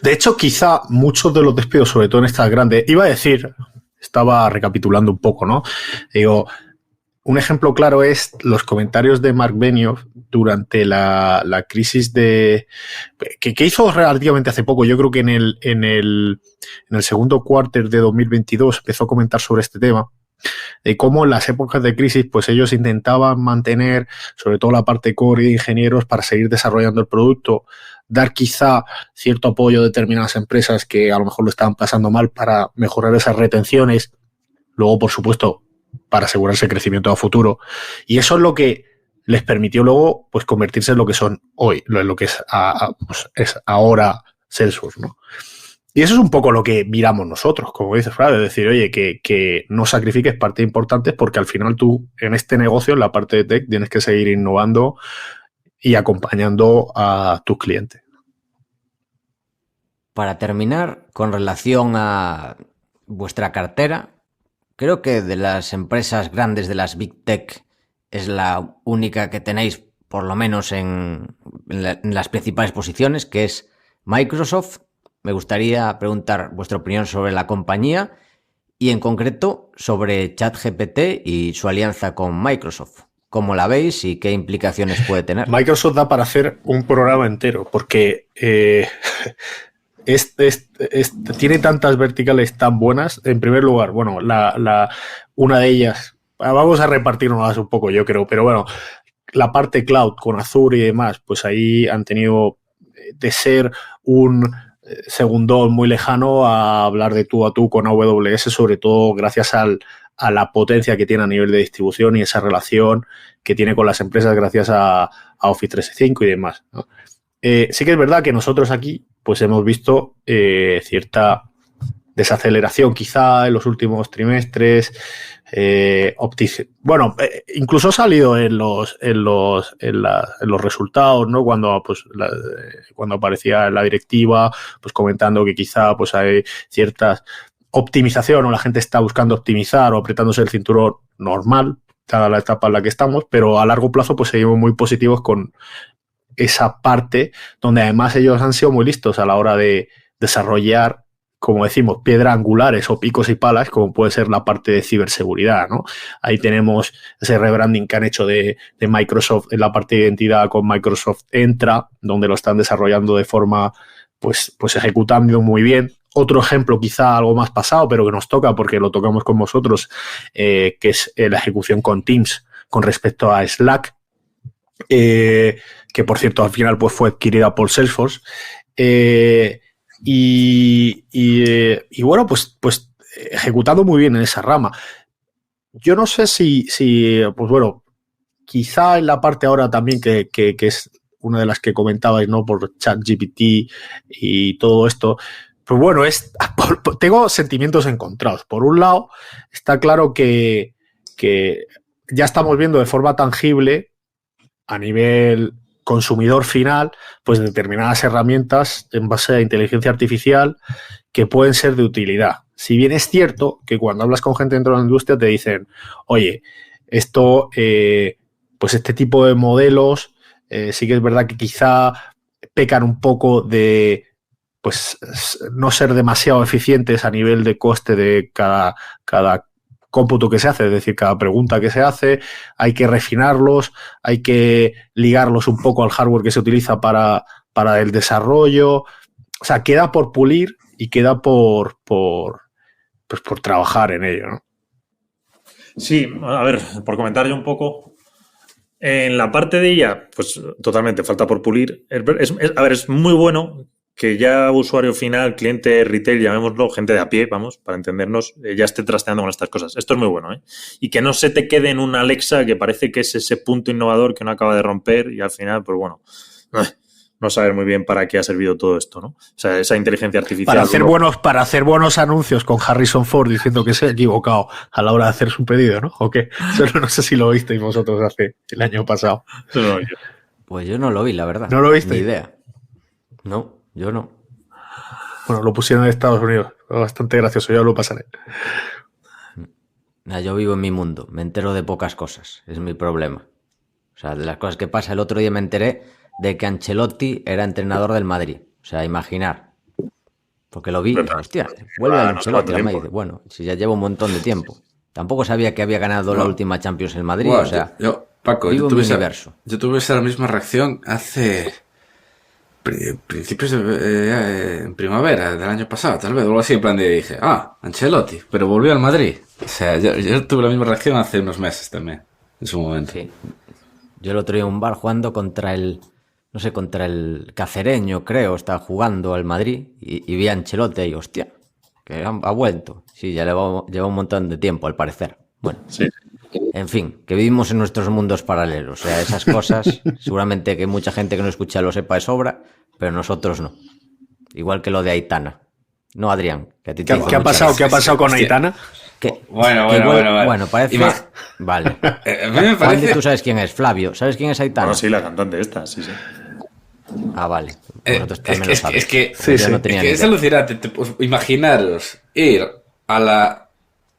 Speaker 4: De hecho, quizá muchos de los despidos, sobre todo en estas grandes, iba a decir, estaba recapitulando un poco, ¿no? Digo, un ejemplo claro es los comentarios de Mark Benioff durante la crisis que hizo relativamente hace poco. Yo creo que en el segundo quarter de 2022 empezó a comentar sobre este tema, de cómo en las épocas de crisis pues ellos intentaban mantener sobre todo la parte core de ingenieros para seguir desarrollando el producto, dar quizá cierto apoyo a determinadas empresas que a lo mejor lo estaban pasando mal para mejorar esas retenciones, luego por supuesto para asegurarse el crecimiento a futuro. Y eso es lo que les permitió luego pues convertirse en lo que son hoy, en lo que es, pues, es ahora Salesforce, ¿no? Y eso es un poco lo que miramos nosotros, como dice Flavio, es decir, oye, que no sacrifiques partes importantes porque al final tú en este negocio, en la parte de tech, tienes que seguir innovando y acompañando a tus clientes.
Speaker 1: para terminar, con relación a vuestra cartera, creo que de las empresas grandes, de las Big Tech, es la única que tenéis, por lo menos en las principales posiciones, que es Microsoft. Me gustaría preguntar vuestra opinión sobre la compañía y en concreto sobre ChatGPT y su alianza con Microsoft. ¿Cómo la veis y qué implicaciones puede tener?
Speaker 4: Microsoft da para hacer un programa entero, porque tiene tantas verticales tan buenas. En primer lugar, bueno, una de ellas, vamos a repartirnos un poco, yo creo, pero bueno, la parte cloud con Azure y demás, pues ahí han tenido de ser un segundón muy lejano a hablar de tú a tú con AWS, sobre todo gracias a la potencia que tiene a nivel de distribución y esa relación que tiene con las empresas gracias a Office 365 y demás, ¿no? Sí que es verdad que nosotros aquí pues hemos visto cierta desaceleración quizá en los últimos trimestres. Incluso ha salido en los resultados, ¿no? Cuando aparecía la directiva, pues comentando que quizá pues hay ciertas optimización o la gente está buscando optimizar o apretándose el cinturón normal, dada la etapa en la que estamos, pero a largo plazo pues seguimos muy positivos con esa parte donde además ellos han sido muy listos a la hora de desarrollar, como decimos, piedras angulares o picos y palas, como puede ser la parte de ciberseguridad, ¿no? Ahí tenemos ese rebranding que han hecho de Microsoft en la parte de identidad con Microsoft Entra, donde lo están desarrollando de forma, pues ejecutando muy bien. Otro ejemplo, quizá algo más pasado, pero que nos toca porque lo tocamos con vosotros, que es la ejecución con Teams con respecto a Slack, que por cierto al final pues fue adquirida por Salesforce. Y bueno, pues ejecutando muy bien en esa rama. Yo no sé si pues bueno, quizá en la parte ahora también que es una de las que comentabais, ¿no? Por ChatGPT y todo esto. Pues bueno, tengo sentimientos encontrados. Por un lado, está claro que ya estamos viendo de forma tangible a nivel consumidor final, pues determinadas herramientas en base a inteligencia artificial que pueden ser de utilidad. Si bien es cierto que cuando hablas con gente dentro de la industria te dicen, oye, esto, pues este tipo de modelos sí que es verdad que quizá pecan un poco de pues no ser demasiado eficientes a nivel de coste de cada cómputo que se hace, es decir, cada pregunta que se hace, hay que refinarlos, hay que ligarlos un poco al hardware que se utiliza para el desarrollo. O sea, queda por pulir y queda por trabajar en ello, ¿no?
Speaker 3: Sí, a ver, por comentar yo un poco. En la parte de ella, pues totalmente falta por pulir. Es muy bueno que ya usuario final, cliente retail, llamémoslo, gente de a pie, vamos, para entendernos, ya esté trasteando con estas cosas. Esto es muy bueno, ¿eh? Y que no se te quede en una Alexa que parece que es ese punto innovador que uno acaba de romper y al final, pues bueno, no saber muy bien para qué ha servido todo esto, ¿no? O sea, esa inteligencia artificial.
Speaker 4: Para hacer buenos anuncios con Harrison Ford diciendo que se ha equivocado a la hora de hacer su pedido, ¿no? ¿O qué? Solo no sé si lo visteis vosotros el año pasado.
Speaker 3: No,
Speaker 1: pues yo no lo vi, la verdad.
Speaker 4: ¿No lo viste?
Speaker 1: Ni idea. No, yo no.
Speaker 4: Bueno, lo pusieron en Estados Unidos. Bastante gracioso, ya lo pasaré.
Speaker 1: Yo vivo en mi mundo, me entero de pocas cosas, es mi problema. O sea, de las cosas que pasa, el otro día me enteré de que Ancelotti era entrenador del Madrid. O sea, imaginar. Porque lo vi, hostia, vuelve a Ancelotti. Me dice, bueno, si ya lleva un montón de tiempo. Tampoco sabía que había ganado la última Champions en Madrid. O sea,
Speaker 2: Paco,
Speaker 1: vivo en mi universo.
Speaker 2: Yo tuve esa misma reacción hace principios en primavera del año pasado, tal vez, o algo así, en plan de dije, Ancelotti, pero volvió al Madrid. O sea, yo tuve la misma reacción hace unos meses también, en su momento. Sí.
Speaker 1: Yo el otro día en un bar jugando contra el Cacereño, creo, estaba jugando al Madrid y vi a Ancelotti y hostia, que ha vuelto. Sí, ya lleva un montón de tiempo, al parecer. Bueno, sí. En fin, que vivimos en nuestros mundos paralelos. O sea, esas cosas, seguramente que mucha gente que no escucha lo sepa de sobra, pero nosotros no. Igual que lo de Aitana. No, Adrián, que a ti te
Speaker 4: ¿Qué ha pasado? ¿Qué ha pasado con Aitana?
Speaker 1: Bueno, parece... Vale.
Speaker 2: A mí me parece...
Speaker 1: ¿Tú sabes quién es? Flavio, ¿sabes quién es Aitana?
Speaker 3: No, sí, la cantante esta, sí.
Speaker 1: Ah, vale. Vosotros también lo sabéis.
Speaker 2: Es que,
Speaker 4: Sí,
Speaker 1: Yo
Speaker 4: sí.
Speaker 1: no tenía
Speaker 2: es que
Speaker 1: ni
Speaker 2: es
Speaker 1: idea.
Speaker 2: alucinante. Pues, imaginaros ir a la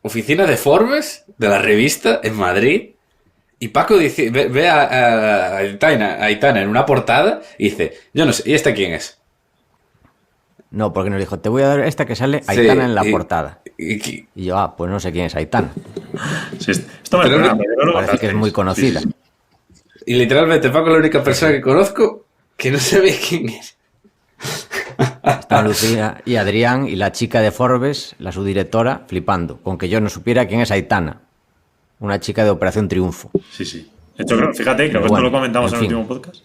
Speaker 2: oficina de Forbes, de la revista, en Madrid, y Paco dice, ve a Aitana en una portada y dice, yo no sé, ¿y esta quién es?
Speaker 1: No, porque nos dijo, te voy a dar esta que sale
Speaker 2: Sí,
Speaker 1: Aitana en la portada.
Speaker 2: y-
Speaker 1: Y yo, pues no sé quién es Aitana.
Speaker 3: Sí, esto me
Speaker 2: Pero
Speaker 3: suena,
Speaker 2: no-
Speaker 3: pero no lo
Speaker 1: Parece que es
Speaker 3: contasteis.
Speaker 1: muy conocida.
Speaker 3: Sí, sí.
Speaker 2: y literalmente Paco es la única persona que conozco que no sabe quién es.
Speaker 1: Estaban Lucía y Adrián y la chica de Forbes, la subdirectora, flipando, con que yo no supiera quién es Aitana. Una chica de Operación Triunfo.
Speaker 3: Sí, sí. De hecho, fíjate, creo que esto
Speaker 1: Bueno,
Speaker 3: lo comentamos
Speaker 1: en
Speaker 3: en el
Speaker 1: fin.
Speaker 3: último podcast.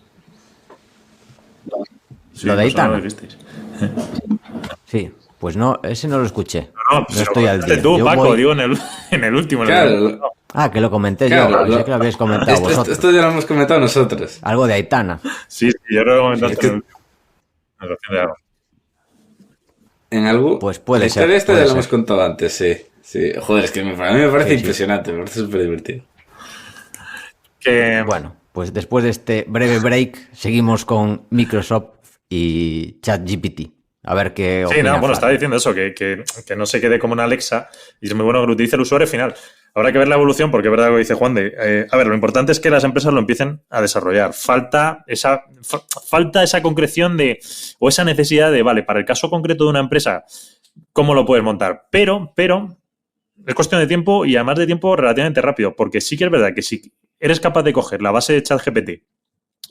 Speaker 3: Sí,
Speaker 1: ¿Lo de
Speaker 3: pues ahora
Speaker 1: Aitana?
Speaker 3: lo dijisteis.
Speaker 1: Sí, pues no, ese no lo escuché.
Speaker 3: No,
Speaker 1: No
Speaker 3: pues
Speaker 1: estoy al día.
Speaker 3: tú,
Speaker 1: Yo
Speaker 3: Paco,
Speaker 1: voy-
Speaker 3: digo en el último. en el
Speaker 2: Claro,
Speaker 3: último.
Speaker 1: Ah, que lo comenté
Speaker 2: claro,
Speaker 1: yo. Pensé que lo habéis comentado
Speaker 2: esto,
Speaker 1: vosotros.
Speaker 2: esto ya lo hemos comentado nosotros.
Speaker 1: Algo de Aitana.
Speaker 3: Sí, yo creo que comentaste
Speaker 2: Sí, es que-
Speaker 3: en el último. En relación de algo.
Speaker 2: En algo.
Speaker 1: Pues puede
Speaker 2: la
Speaker 1: ser,
Speaker 2: historia esta
Speaker 1: puede
Speaker 2: ya lo
Speaker 1: ser.
Speaker 2: hemos contado antes, sí. Sí. Joder, es que a mí me parece
Speaker 1: Sí, sí.
Speaker 2: impresionante, me parece súper divertido.
Speaker 3: Que,
Speaker 1: Bueno, pues después de este breve break, seguimos con Microsoft y ChatGPT. A ver qué
Speaker 3: sí,
Speaker 1: opina
Speaker 3: no, bueno, estaba
Speaker 1: Flavio.
Speaker 3: diciendo eso, que no se quede como una Alexa y es muy bueno que lo utilice el usuario final. Habrá que ver la evolución porque es verdad lo que dice Juan de... a ver, lo importante es que las empresas lo empiecen a desarrollar. Falta esa concreción de... o esa necesidad de, vale, para el caso concreto de una empresa, ¿cómo lo puedes montar? Pero es cuestión de tiempo y además de tiempo relativamente rápido, porque sí que es verdad que si eres capaz de coger la base de ChatGPT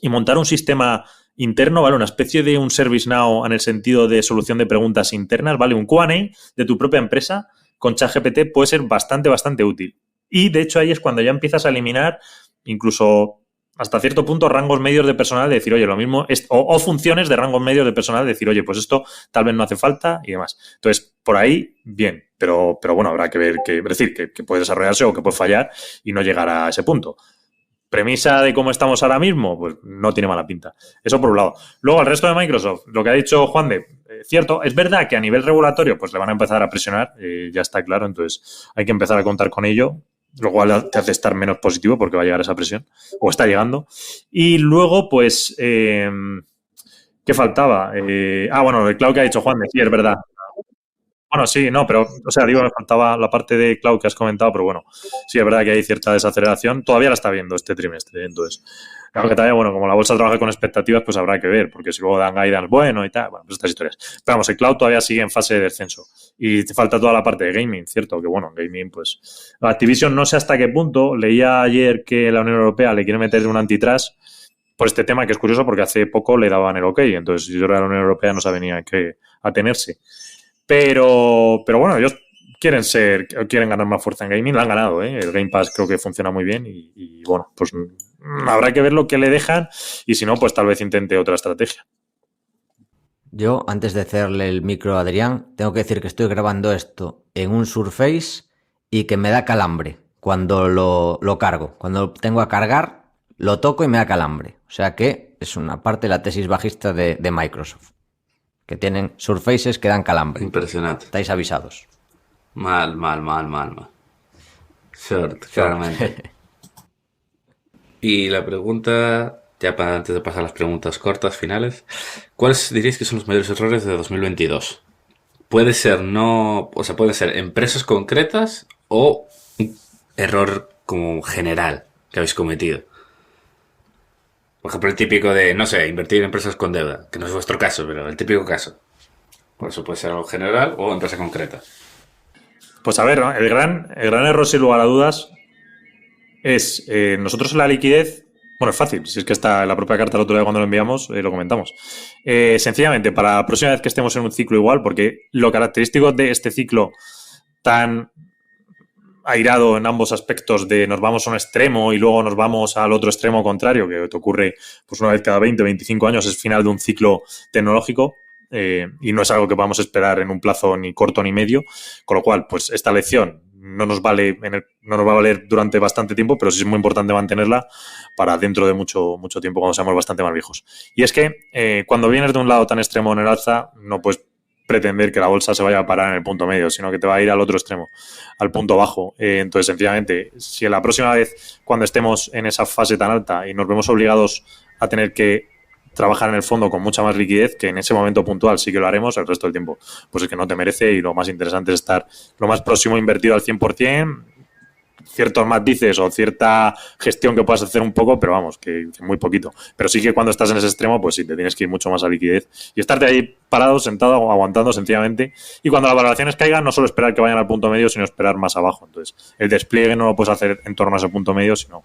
Speaker 3: y montar un sistema interno, ¿vale? Una especie de un ServiceNow en el sentido de solución de preguntas internas, ¿vale? Un Q&A de tu propia empresa con ChatGPT puede ser bastante, bastante útil. Y, de hecho, ahí es cuando ya empiezas a eliminar incluso hasta cierto punto rangos medios de personal de decir, oye, lo mismo, o funciones de rangos medios de personal de decir, oye, pues esto tal vez no hace falta y demás. Entonces, por ahí, bien, pero bueno, habrá que ver, es decir, que puede desarrollarse o que puede fallar y no llegar a ese punto. Premisa de cómo estamos ahora mismo, pues no tiene mala pinta. Eso por un lado. Luego, el resto de Microsoft, lo que ha dicho Juan de, cierto, es verdad que a nivel regulatorio pues le van a empezar a presionar, ya está claro, entonces hay que empezar a contar con ello, lo cual te hace estar menos positivo porque va a llegar esa presión, o está llegando. Y luego, pues, ¿qué faltaba? Bueno, el cloud que ha dicho Juan de, sí, es verdad. Bueno, sí, no, pero, o sea, digo, me faltaba la parte de cloud que has comentado, pero bueno, sí, es verdad que hay cierta desaceleración. Todavía la está viendo este trimestre, entonces, aunque también, bueno, como la bolsa trabaja con expectativas, pues habrá que ver, porque si luego dan guidance bueno y tal, bueno, pues estas historias. Pero vamos, el cloud todavía sigue en fase de descenso. Y te falta toda la parte de gaming, ¿cierto? Que bueno, gaming, pues, Activision no sé hasta qué punto, leía ayer que la Unión Europea le quiere meter un antitrust por este tema, que es curioso porque hace poco le daban el ok, entonces si yo era la Unión Europea no sabía ni a qué atenerse. Pero bueno, ellos quieren ganar más fuerza en gaming, la han ganado, ¿eh? El Game Pass creo que funciona muy bien y bueno, pues habrá que ver lo que le dejan y si no, pues tal vez intente otra estrategia.
Speaker 1: Yo, antes de hacerle el micro a Adrián, tengo que decir que estoy grabando esto en un Surface y que me da calambre cuando lo cargo. Cuando lo tengo a cargar, lo toco y me da calambre. O sea que es una parte de la tesis bajista de Microsoft. Que tienen Surfaces que dan calambre.
Speaker 2: Impresionante.
Speaker 1: Estáis avisados.
Speaker 2: Mal. Short, claramente. Y la pregunta, ya antes de pasar a las preguntas cortas, finales, ¿cuáles diréis que son los mayores errores de 2022? Puede ser pueden ser empresas concretas o un error como general que habéis cometido. Por ejemplo, el típico de, no sé, invertir en empresas con deuda, que no es vuestro caso, pero el típico caso. Por eso puede ser algo general o empresa concreta.
Speaker 3: Pues a ver, ¿no? El gran error sin lugar a dudas es nosotros en la liquidez, bueno, es fácil, si es que está en la propia carta el otro día cuando lo enviamos, lo comentamos. Sencillamente, para la próxima vez que estemos en un ciclo igual, porque lo característico de este ciclo tan airado en ambos aspectos de nos vamos a un extremo y luego nos vamos al otro extremo contrario, que te ocurre pues una vez cada 20, 25 años, es final de un ciclo tecnológico y no es algo que podamos esperar en un plazo ni corto ni medio, con lo cual, pues esta lección no nos va a valer durante bastante tiempo, pero sí es muy importante mantenerla para dentro de mucho tiempo cuando seamos bastante más viejos. Y es que cuando vienes de un lado tan extremo en el alza, no puedes pretender que la bolsa se vaya a parar en el punto medio, sino que te va a ir al otro extremo, al punto bajo. Entonces, sencillamente, si la próxima vez cuando estemos en esa fase tan alta y nos vemos obligados a tener que trabajar en el fondo con mucha más liquidez, que en ese momento puntual sí que lo haremos, el resto del tiempo pues es que no te merece, y lo más interesante es estar lo más próximo invertido al 100%, ciertos matices o cierta gestión que puedas hacer un poco, pero vamos, que muy poquito. Pero sí que cuando estás en ese extremo, pues sí, te tienes que ir mucho más a liquidez y estarte ahí parado, sentado, aguantando sencillamente. Y cuando las valoraciones caigan, no solo esperar que vayan al punto medio, sino esperar más abajo. Entonces, el despliegue no lo puedes hacer en torno a ese punto medio, sino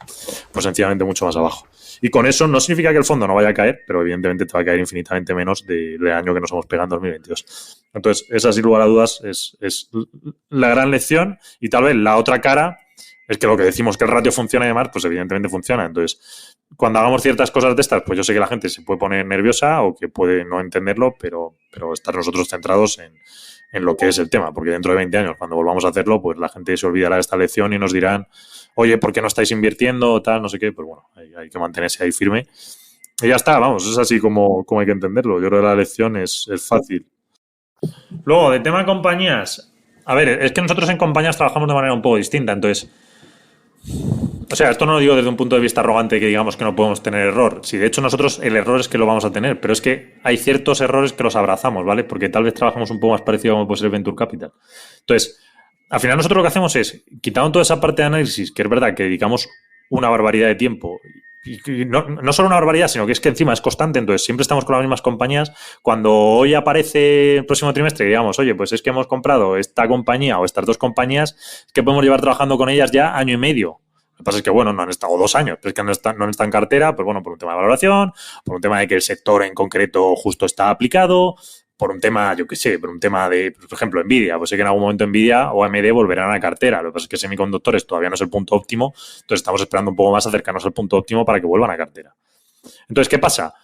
Speaker 3: pues sencillamente mucho más abajo. Y con eso no significa que el fondo no vaya a caer, pero evidentemente te va a caer infinitamente menos del año que nos hemos pegado en 2022. Entonces, esa sin lugar a dudas es la gran lección. Y tal vez la otra cara es que lo que decimos que el ratio funciona y demás, pues evidentemente funciona. Entonces, cuando hagamos ciertas cosas de estas, pues yo sé que la gente se puede poner nerviosa o que puede no entenderlo, pero estar nosotros centrados en lo que es el tema, porque dentro de 20 años, cuando volvamos a hacerlo, pues la gente se olvidará de esta lección y nos dirán, oye, ¿por qué no estáis invirtiendo o tal? No sé qué. Pues bueno, hay que mantenerse ahí firme. Y ya está, vamos, es así como hay que entenderlo. Yo creo que la lección es fácil. Luego, de tema compañías, a ver, es que nosotros en compañías trabajamos de manera un poco distinta, entonces... O sea, esto no lo digo desde un punto de vista arrogante que digamos que no podemos tener error. Si de hecho nosotros el error es que lo vamos a tener, pero es que hay ciertos errores que los abrazamos, ¿vale? Porque tal vez trabajamos un poco más parecido a como puede ser Venture Capital. Entonces, al final nosotros lo que hacemos es, quitando toda esa parte de análisis, que es verdad que dedicamos una barbaridad de tiempo, y no solo una barbaridad, sino que es que encima es constante, entonces siempre estamos con las mismas compañías. Cuando hoy aparece el próximo trimestre y digamos, oye, pues es que hemos comprado esta compañía o estas dos compañías, es que podemos llevar trabajando con ellas ya año y medio. Lo que pasa es que, bueno, no han estado 2 años, pero es que no están en cartera, pues bueno, por un tema de valoración, por un tema de que el sector en concreto justo está aplicado, por un tema, yo qué sé, por un tema de, por ejemplo, Nvidia. Pues sé que en algún momento Nvidia o AMD volverán a la cartera. Lo que pasa es que semiconductores todavía no es el punto óptimo, entonces estamos esperando un poco más acercarnos al punto óptimo para que vuelvan a cartera. Entonces, ¿qué pasa?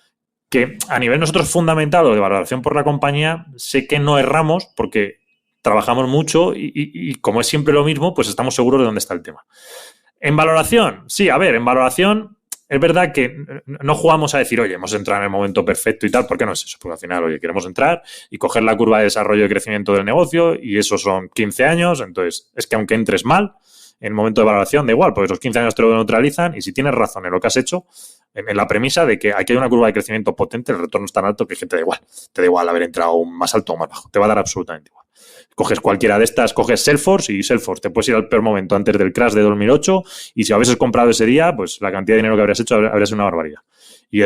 Speaker 3: Que a nivel nosotros fundamental o de valoración por la compañía, sé que no erramos porque trabajamos mucho y como es siempre lo mismo, pues estamos seguros de dónde está el tema. En valoración, sí, a ver, en valoración es verdad que no jugamos a decir, oye, hemos entrado en el momento perfecto y tal, ¿por qué no es eso? Porque al final, oye, queremos entrar y coger la curva de desarrollo y crecimiento del negocio y eso son 15 años, entonces es que aunque entres mal, en el momento de valoración da igual, porque los 15 años te lo neutralizan y si tienes razón en lo que has hecho, en la premisa de que aquí hay una curva de crecimiento potente, el retorno es tan alto que te da igual haber entrado más alto o más bajo, te va a dar absolutamente igual. Coges cualquiera de estas, coges Salesforce y Salesforce te puedes ir al peor momento antes del crash de 2008 y si hubieses comprado ese día, pues la cantidad de dinero que habrías hecho habría sido una barbaridrid. Y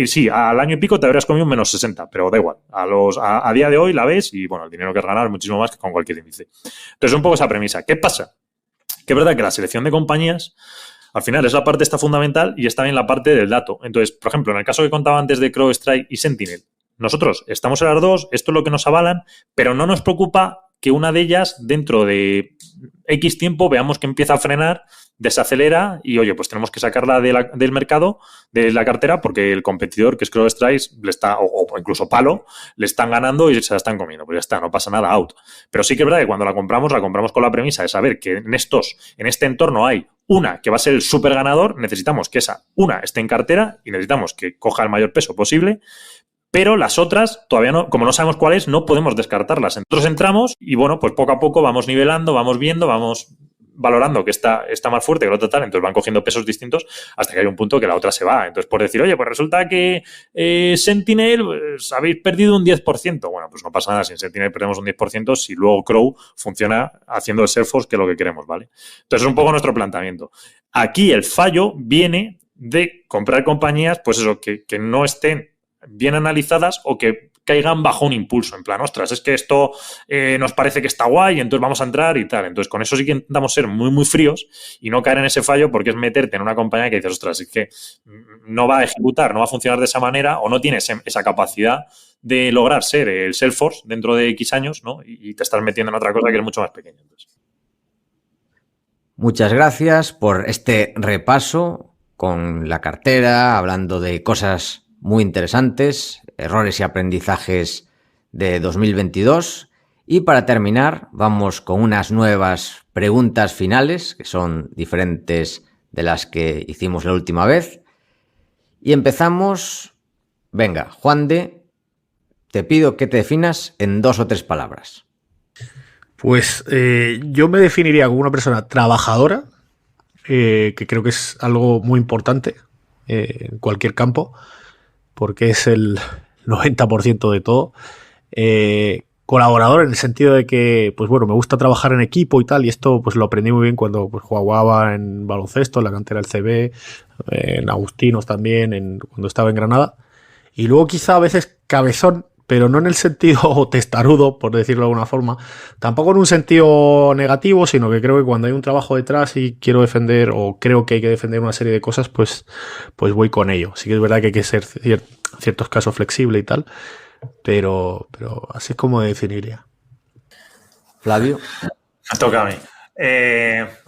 Speaker 3: sí, al año y pico te habrías comido un menos 60, pero da igual. A día de hoy la ves y bueno, el dinero que has ganado es muchísimo más que con cualquier índice. Entonces, un poco esa premisa. ¿Qué pasa? Que es verdad que la selección de compañías al final es la parte esta fundamental y es también la parte del dato. Entonces, por ejemplo, en el caso que contaba antes de CrowdStrike y Sentinel, nosotros estamos en las dos, esto es lo que nos avalan, pero no nos preocupa que una de ellas, dentro de X tiempo, veamos que empieza a frenar, desacelera y, oye, pues tenemos que sacarla del mercado, de la cartera, porque el competidor, que es CrowdStrike, le está, o incluso Palo, le están ganando y se la están comiendo. Pues ya está, no pasa nada, out. Pero sí que es verdad que cuando la compramos con la premisa de saber que en este entorno hay una que va a ser el super ganador, necesitamos que esa una esté en cartera y necesitamos que coja el mayor peso posible. Pero las otras, todavía no, como no sabemos cuáles, no podemos descartarlas. Nosotros entramos y, bueno, pues poco a poco vamos nivelando, vamos viendo, vamos valorando que está más fuerte que la otra tal, entonces van cogiendo pesos distintos hasta que hay un punto que la otra se va. Entonces, por decir, oye, pues resulta que Sentinel pues, habéis perdido un 10%. Bueno, pues no pasa nada, si en Sentinel perdemos un 10%, si luego Crow funciona haciendo el Salesforce, que es lo que queremos, ¿vale? Entonces, es un poco nuestro planteamiento. Aquí el fallo viene de comprar compañías, pues eso, que no estén bien analizadas o que caigan bajo un impulso, en plan, ostras, es que esto nos parece que está guay, entonces vamos a entrar y tal. Entonces, con eso sí que intentamos ser muy, muy fríos y no caer en ese fallo porque es meterte en una compañía que dices, ostras, es que no va a ejecutar, no va a funcionar de esa manera o no tienes esa capacidad de lograr ser el Salesforce dentro de X años, ¿no? Y te estás metiendo en otra cosa que es mucho más pequeña. Entonces.
Speaker 1: Muchas gracias por este repaso con la cartera, hablando de cosas muy interesantes, errores y aprendizajes de 2022. Y para terminar, vamos con unas nuevas preguntas finales, que son diferentes de las que hicimos la última vez. Y empezamos. Venga, Juande, te pido que te definas en 2 o 3 palabras.
Speaker 4: Pues yo me definiría como una persona trabajadora, que creo que es algo muy importante en cualquier campo. porque es el 90% de todo. Colaborador en el sentido de que, pues bueno, me gusta trabajar en equipo y tal, y esto pues lo aprendí muy bien cuando pues, jugaba en baloncesto, en la cantera del CB, en Agustinos también, cuando estaba en Granada. Y luego quizá a veces cabezón, pero no en el sentido testarudo, por decirlo de alguna forma, tampoco en un sentido negativo, sino que creo que cuando hay un trabajo detrás y quiero defender o creo que hay que defender una serie de cosas, pues voy con ello. Sí que es verdad que hay que ser ciertos casos flexible y tal, pero así es como definiría.
Speaker 1: Flavio.
Speaker 3: Me toca a mí.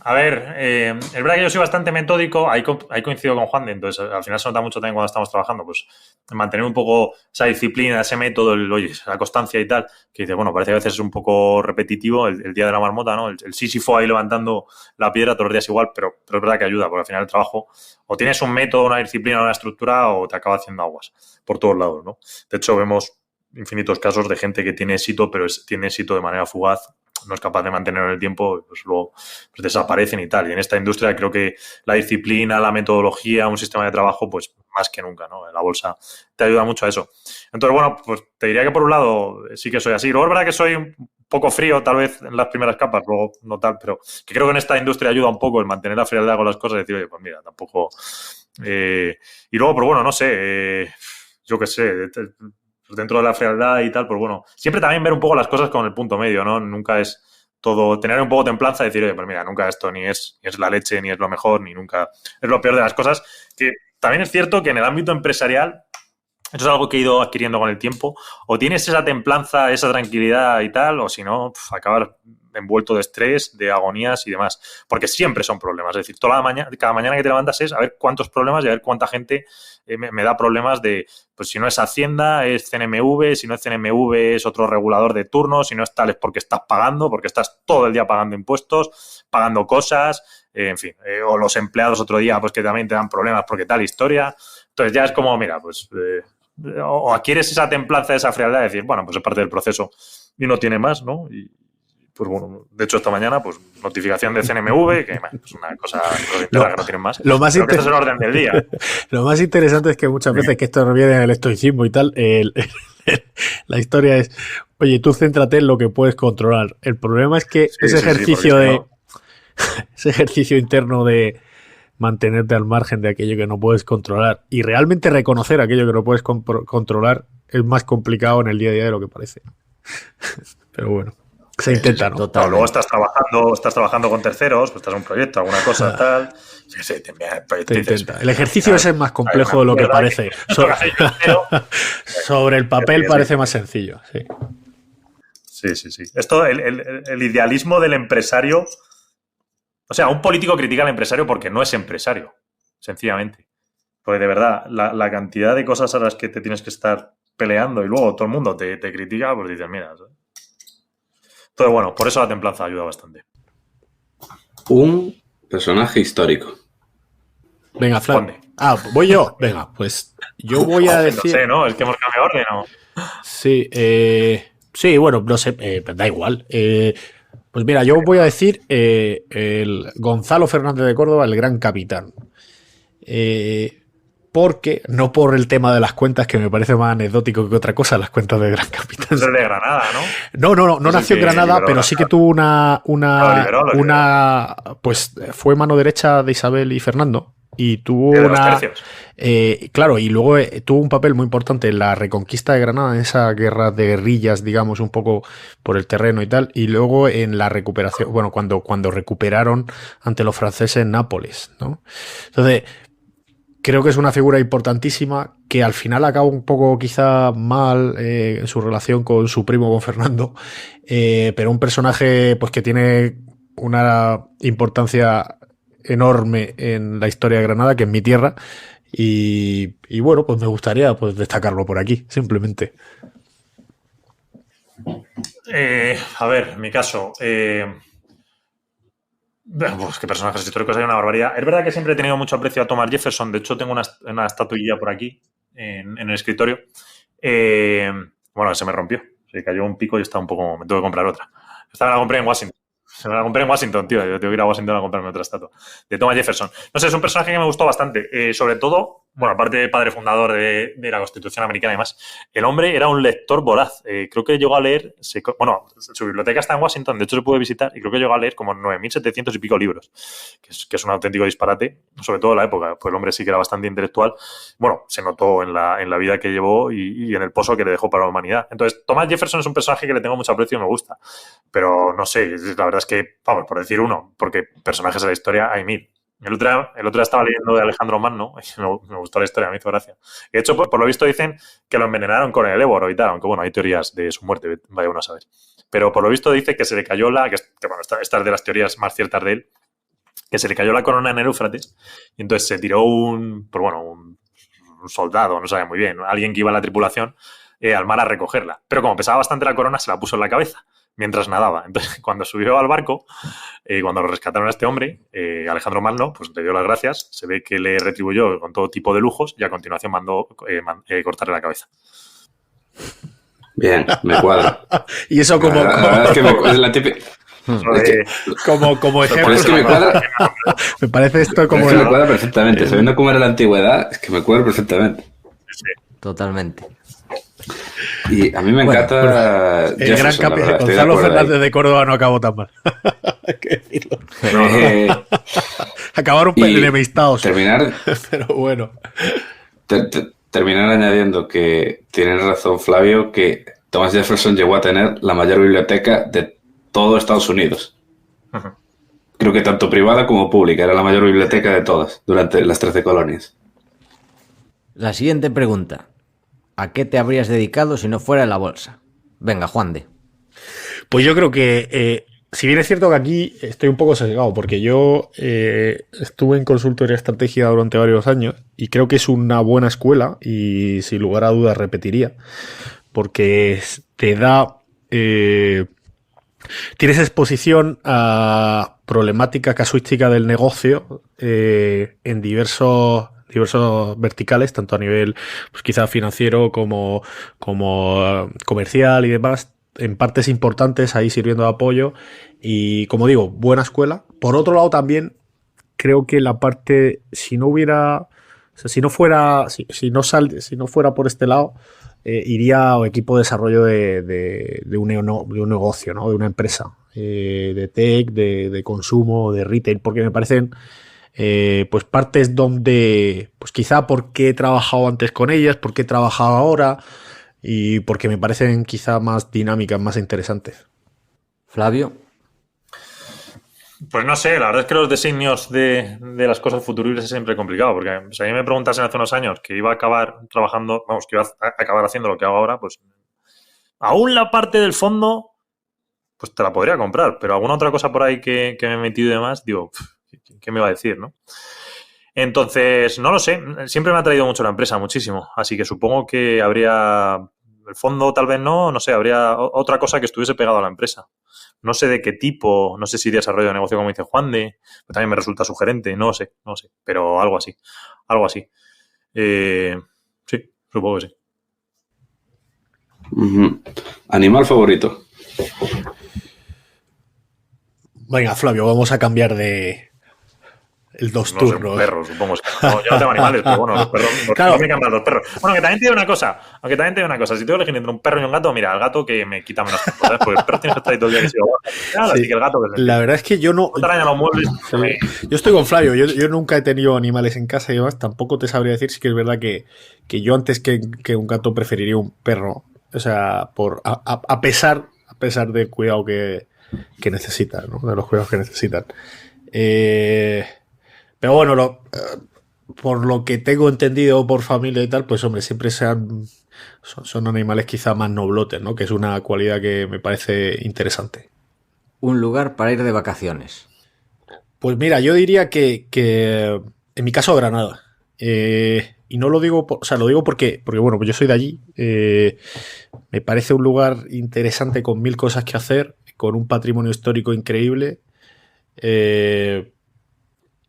Speaker 3: A ver, es verdad que yo soy bastante metódico, ahí coincido con Juan, entonces al final se nota mucho también cuando estamos trabajando, pues mantener un poco esa disciplina, ese método, la constancia y tal, que dice, bueno, parece que a veces es un poco repetitivo el día de la marmota, ¿no? El Sísifo ahí levantando la piedra todos los días igual, pero es verdad que ayuda, porque al final el trabajo o tienes un método, una disciplina, una estructura o te acaba haciendo aguas por todos lados, ¿no? De hecho, vemos infinitos casos de gente que tiene éxito, pero tiene éxito de manera fugaz, no es capaz de mantenerlo en el tiempo, pues luego pues desaparecen y tal. Y en esta industria creo que la disciplina, la metodología, un sistema de trabajo, pues más que nunca, ¿no? La bolsa te ayuda mucho a eso. Entonces, bueno, pues te diría que por un lado sí que soy así. Luego es verdad que soy un poco frío, tal vez en las primeras capas, luego no tal, pero que creo que en esta industria ayuda un poco el mantener la frialdad con las cosas y decir, oye, pues mira, tampoco... Y luego, pues bueno, no sé, yo qué sé... dentro de la frialdad y tal, pues bueno, siempre también ver un poco las cosas con el punto medio, ¿no? Nunca es todo, tener un poco de templanza y decir, oye, pues mira, nunca esto ni es la leche, ni es lo mejor, ni nunca es lo peor de las cosas. Que también es cierto que en el ámbito empresarial, eso es algo que he ido adquiriendo con el tiempo, o tienes esa templanza, esa tranquilidad y tal, o si no, acabar envuelto de estrés, de agonías y demás, porque siempre son problemas, es decir, cada mañana que te levantas es a ver cuántos problemas y a ver cuánta gente me da problemas de, pues si no es Hacienda, es CNMV, si no es CNMV es otro regulador de turno, si no es tal es porque estás pagando, porque estás todo el día pagando impuestos, pagando cosas, en fin, o los empleados otro día pues que también te dan problemas porque tal historia, entonces ya es como, mira, pues... o adquieres esa templanza, esa frialdad de decir, bueno, pues es parte del proceso y no tiene más, ¿no? Y pues bueno, de hecho esta mañana, pues notificación de CNMV, que bueno, es una cosa que no tienen más.
Speaker 4: Lo más
Speaker 3: pero que este es el orden del día.
Speaker 4: Lo más interesante es que muchas veces, que esto reviene del estoicismo y tal, la historia es, oye, tú céntrate en lo que puedes controlar. El problema es que ese ejercicio interno de mantenerte al margen de aquello que no puedes controlar y realmente reconocer aquello que no puedes controlar es más complicado en el día a día de lo que parece. Pero bueno, se intenta, ¿no?
Speaker 3: Total. Luego estás trabajando con terceros, pues estás en un proyecto, alguna cosa, tal. Sí, te
Speaker 4: intenta. El ejercicio ese es más complejo de lo que parece. Sobre el papel parece más sencillo, sí.
Speaker 3: Sí. Esto, el idealismo del empresario... O sea, un político critica al empresario porque no es empresario, sencillamente. Porque de verdad, la cantidad de cosas a las que te tienes que estar peleando y luego todo el mundo te critica, pues dices, mira. ¿Sabes? Entonces, bueno, por eso la templanza ayuda bastante.
Speaker 2: Un personaje histórico.
Speaker 4: Venga, Fran. ¿Voy yo? Venga, pues yo voy a decir...
Speaker 3: No sé, ¿no? Es que hemos cambiado orden, ¿no?
Speaker 4: Sí, bueno, no sé, da igual. Pues mira, yo voy a decir el Gonzalo Fernández de Córdoba, el gran capitán. Porque, no por el tema de las cuentas, que me parece más anecdótico que otra cosa, las cuentas de gran capitán.
Speaker 3: Es de Granada, ¿no?
Speaker 4: No nació en Granada, pero sí que tuvo pues fue mano derecha de Isabel y Fernando. Y tuvo claro, y luego tuvo un papel muy importante en la reconquista de Granada, en esa guerra de guerrillas, digamos, un poco por el terreno y tal, y luego en la recuperación, bueno, cuando recuperaron ante los franceses en Nápoles, ¿no? Entonces, creo que es una figura importantísima que al final acaba un poco quizá mal en su relación con su primo, con Fernando, pero un personaje pues que tiene una importancia enorme en la historia de Granada, que es mi tierra, y bueno, pues me gustaría pues destacarlo por aquí, simplemente.
Speaker 3: A ver, en mi caso, pues qué personajes históricos hay una barbaridad. Es verdad que siempre he tenido mucho aprecio a Thomas Jefferson, de hecho tengo una estatuilla por aquí en el escritorio. Bueno, se me rompió, se cayó un pico y está un poco, me tuve que comprar otra. Esta me la compré en Washington. Se me la compré en Washington, tío. Yo tengo que ir a Washington a comprarme otra estatua. De Thomas Jefferson. No sé, es un personaje que me gustó bastante. Sobre todo bueno, aparte de padre fundador de la Constitución Americana y demás, el hombre era un lector voraz. Creo que llegó a leer, bueno, su biblioteca está en Washington, de hecho se puede visitar, y creo que llegó a leer como 9.700 y pico libros, que es un auténtico disparate, sobre todo en la época, pues el hombre sí que era bastante intelectual. Bueno, se notó en la vida que llevó y en el pozo que le dejó para la humanidad. Entonces, Thomas Jefferson es un personaje que le tengo mucho aprecio y me gusta, pero no sé, la verdad es que, vamos, por decir uno, porque personajes de la historia hay mil. El otro día estaba leyendo de Alejandro Magno y me gustó la historia, me hizo gracia. De hecho, por lo visto dicen que lo envenenaron con el éboro y tal, aunque bueno, hay teorías de su muerte, vaya uno a saber. Pero por lo visto dice que se le cayó que bueno, esta es de las teorías más ciertas de él, que se le cayó la corona en el Éufrates y entonces se tiró un soldado, no sabe muy bien, alguien que iba a la tripulación al mar a recogerla. Pero como pesaba bastante la corona, se la puso en la cabeza mientras nadaba. Entonces, cuando subió al barco, cuando lo rescataron a este hombre, Alejandro Magno, pues le dio las gracias, se ve que le retribuyó con todo tipo de lujos y a continuación mandó cortarle la cabeza.
Speaker 2: Bien, me cuadra.
Speaker 4: Y eso como...
Speaker 2: La verdad es que es la típica...
Speaker 4: Como ejemplo...
Speaker 2: Pero es que me cuadra...
Speaker 4: Me parece esto como...
Speaker 2: Es que me cuadra perfectamente. Sabiendo cómo era la antigüedad, es que me cuadra perfectamente.
Speaker 1: Sí. Totalmente.
Speaker 2: Y a mí me encanta...
Speaker 4: el gran capitán Gonzalo Fernández de Córdoba no acabó tan mal. Hay que decirlo. Acabaron enemistados.
Speaker 2: Terminar...
Speaker 4: Pero bueno.
Speaker 2: Terminar añadiendo que tienes razón, Flavio, que Thomas Jefferson llegó a tener la mayor biblioteca de todo Estados Unidos.
Speaker 3: Uh-huh.
Speaker 2: Creo que tanto privada como pública. Era la mayor biblioteca de todas durante las 13 colonias.
Speaker 1: La siguiente pregunta. ¿A qué te habrías dedicado si no fuera la bolsa? Venga, Juan de.
Speaker 4: Pues yo creo que, si bien es cierto que aquí estoy un poco sesgado, porque yo estuve en consultoría estratégica durante varios años y creo que es una buena escuela y sin lugar a dudas repetiría, porque te da... tienes exposición a problemática casuística del negocio en diversos verticales, tanto a nivel pues quizá financiero como comercial y demás, en partes importantes ahí sirviendo de apoyo y, como digo, buena escuela. Por otro lado también creo que la parte, si no fuera por este lado, iría a equipo de desarrollo de un negocio, ¿no? De una empresa, de tech, de consumo, de retail, porque me parecen pues partes donde pues quizá porque he trabajado antes con ellas, porque he trabajado ahora y porque me parecen quizá más dinámicas, más interesantes.
Speaker 1: Flavio.
Speaker 3: Pues no sé, la verdad es que los designios de las cosas futuribles es siempre complicado, porque si a mí me preguntasen hace unos años que iba a acabar trabajando, vamos, que iba a acabar haciendo lo que hago ahora, pues aún la parte del fondo, pues te la podría comprar, pero alguna otra cosa por ahí que me he metido y demás, digo, ¿qué me va a decir, no? Entonces, no lo sé, siempre me ha traído mucho la empresa, muchísimo, así que supongo que habría, el fondo tal vez no sé, habría otra cosa que estuviese pegado a la empresa. No sé de qué tipo, no sé si desarrollo de negocio como dice Juan de, pero también me resulta sugerente, no sé, pero algo así. Sí, supongo que sí.
Speaker 2: Uh-huh. ¿Animal favorito?
Speaker 4: Venga, Flavio, vamos a cambiar de el dos turnos.
Speaker 3: No sé, un perro, supongo. No, yo no tengo animales, pero bueno, los perros,
Speaker 4: claro.
Speaker 3: me encantan los perros. Bueno, que también te digo una cosa, si tengo que elegir entre un perro y un gato, mira, el gato que me quita menos tiempo, ¿sabes? Porque el perro tiene que estar ahí todo el día que se va. Así que el gato que se...
Speaker 4: La verdad es que yo no...
Speaker 3: Los muebles,
Speaker 4: yo estoy con Flavio, yo nunca he tenido animales en casa y demás, tampoco te sabría decir, sí que es verdad que yo antes que un gato preferiría un perro, o sea, a pesar del cuidado que necesitan, ¿no? De los cuidados que necesitan. Pero bueno, por lo que tengo entendido por familia y tal, pues hombre, siempre son animales quizá más noblotes, ¿no? Que es una cualidad que me parece interesante.
Speaker 1: Un lugar para ir de vacaciones.
Speaker 4: Pues mira, yo diría que en mi caso Granada. Y no lo digo, lo digo porque bueno, pues yo soy de allí. Me parece un lugar interesante con 1000 cosas que hacer, con un patrimonio histórico increíble.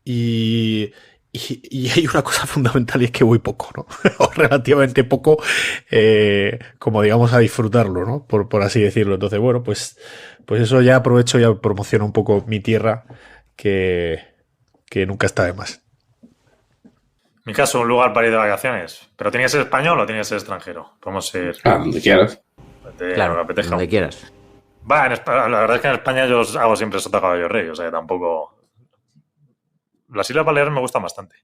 Speaker 4: Y hay una cosa fundamental y es que voy poco, ¿no? O relativamente poco, como digamos, a disfrutarlo, ¿no? Por así decirlo. Entonces, bueno, pues eso ya aprovecho y promociono un poco mi tierra, que nunca está de más.
Speaker 3: Mi caso, un lugar para ir de vacaciones. ¿Pero tiene que ser español o tiene que ser extranjero? Podemos ser...
Speaker 2: Donde quieras.
Speaker 1: Claro,
Speaker 3: lo que apetezca.
Speaker 1: donde quieras.
Speaker 3: Va, la verdad es que en España yo hago siempre sota caballo rey, o sea, tampoco... Las Islas Baleares me gustan bastante,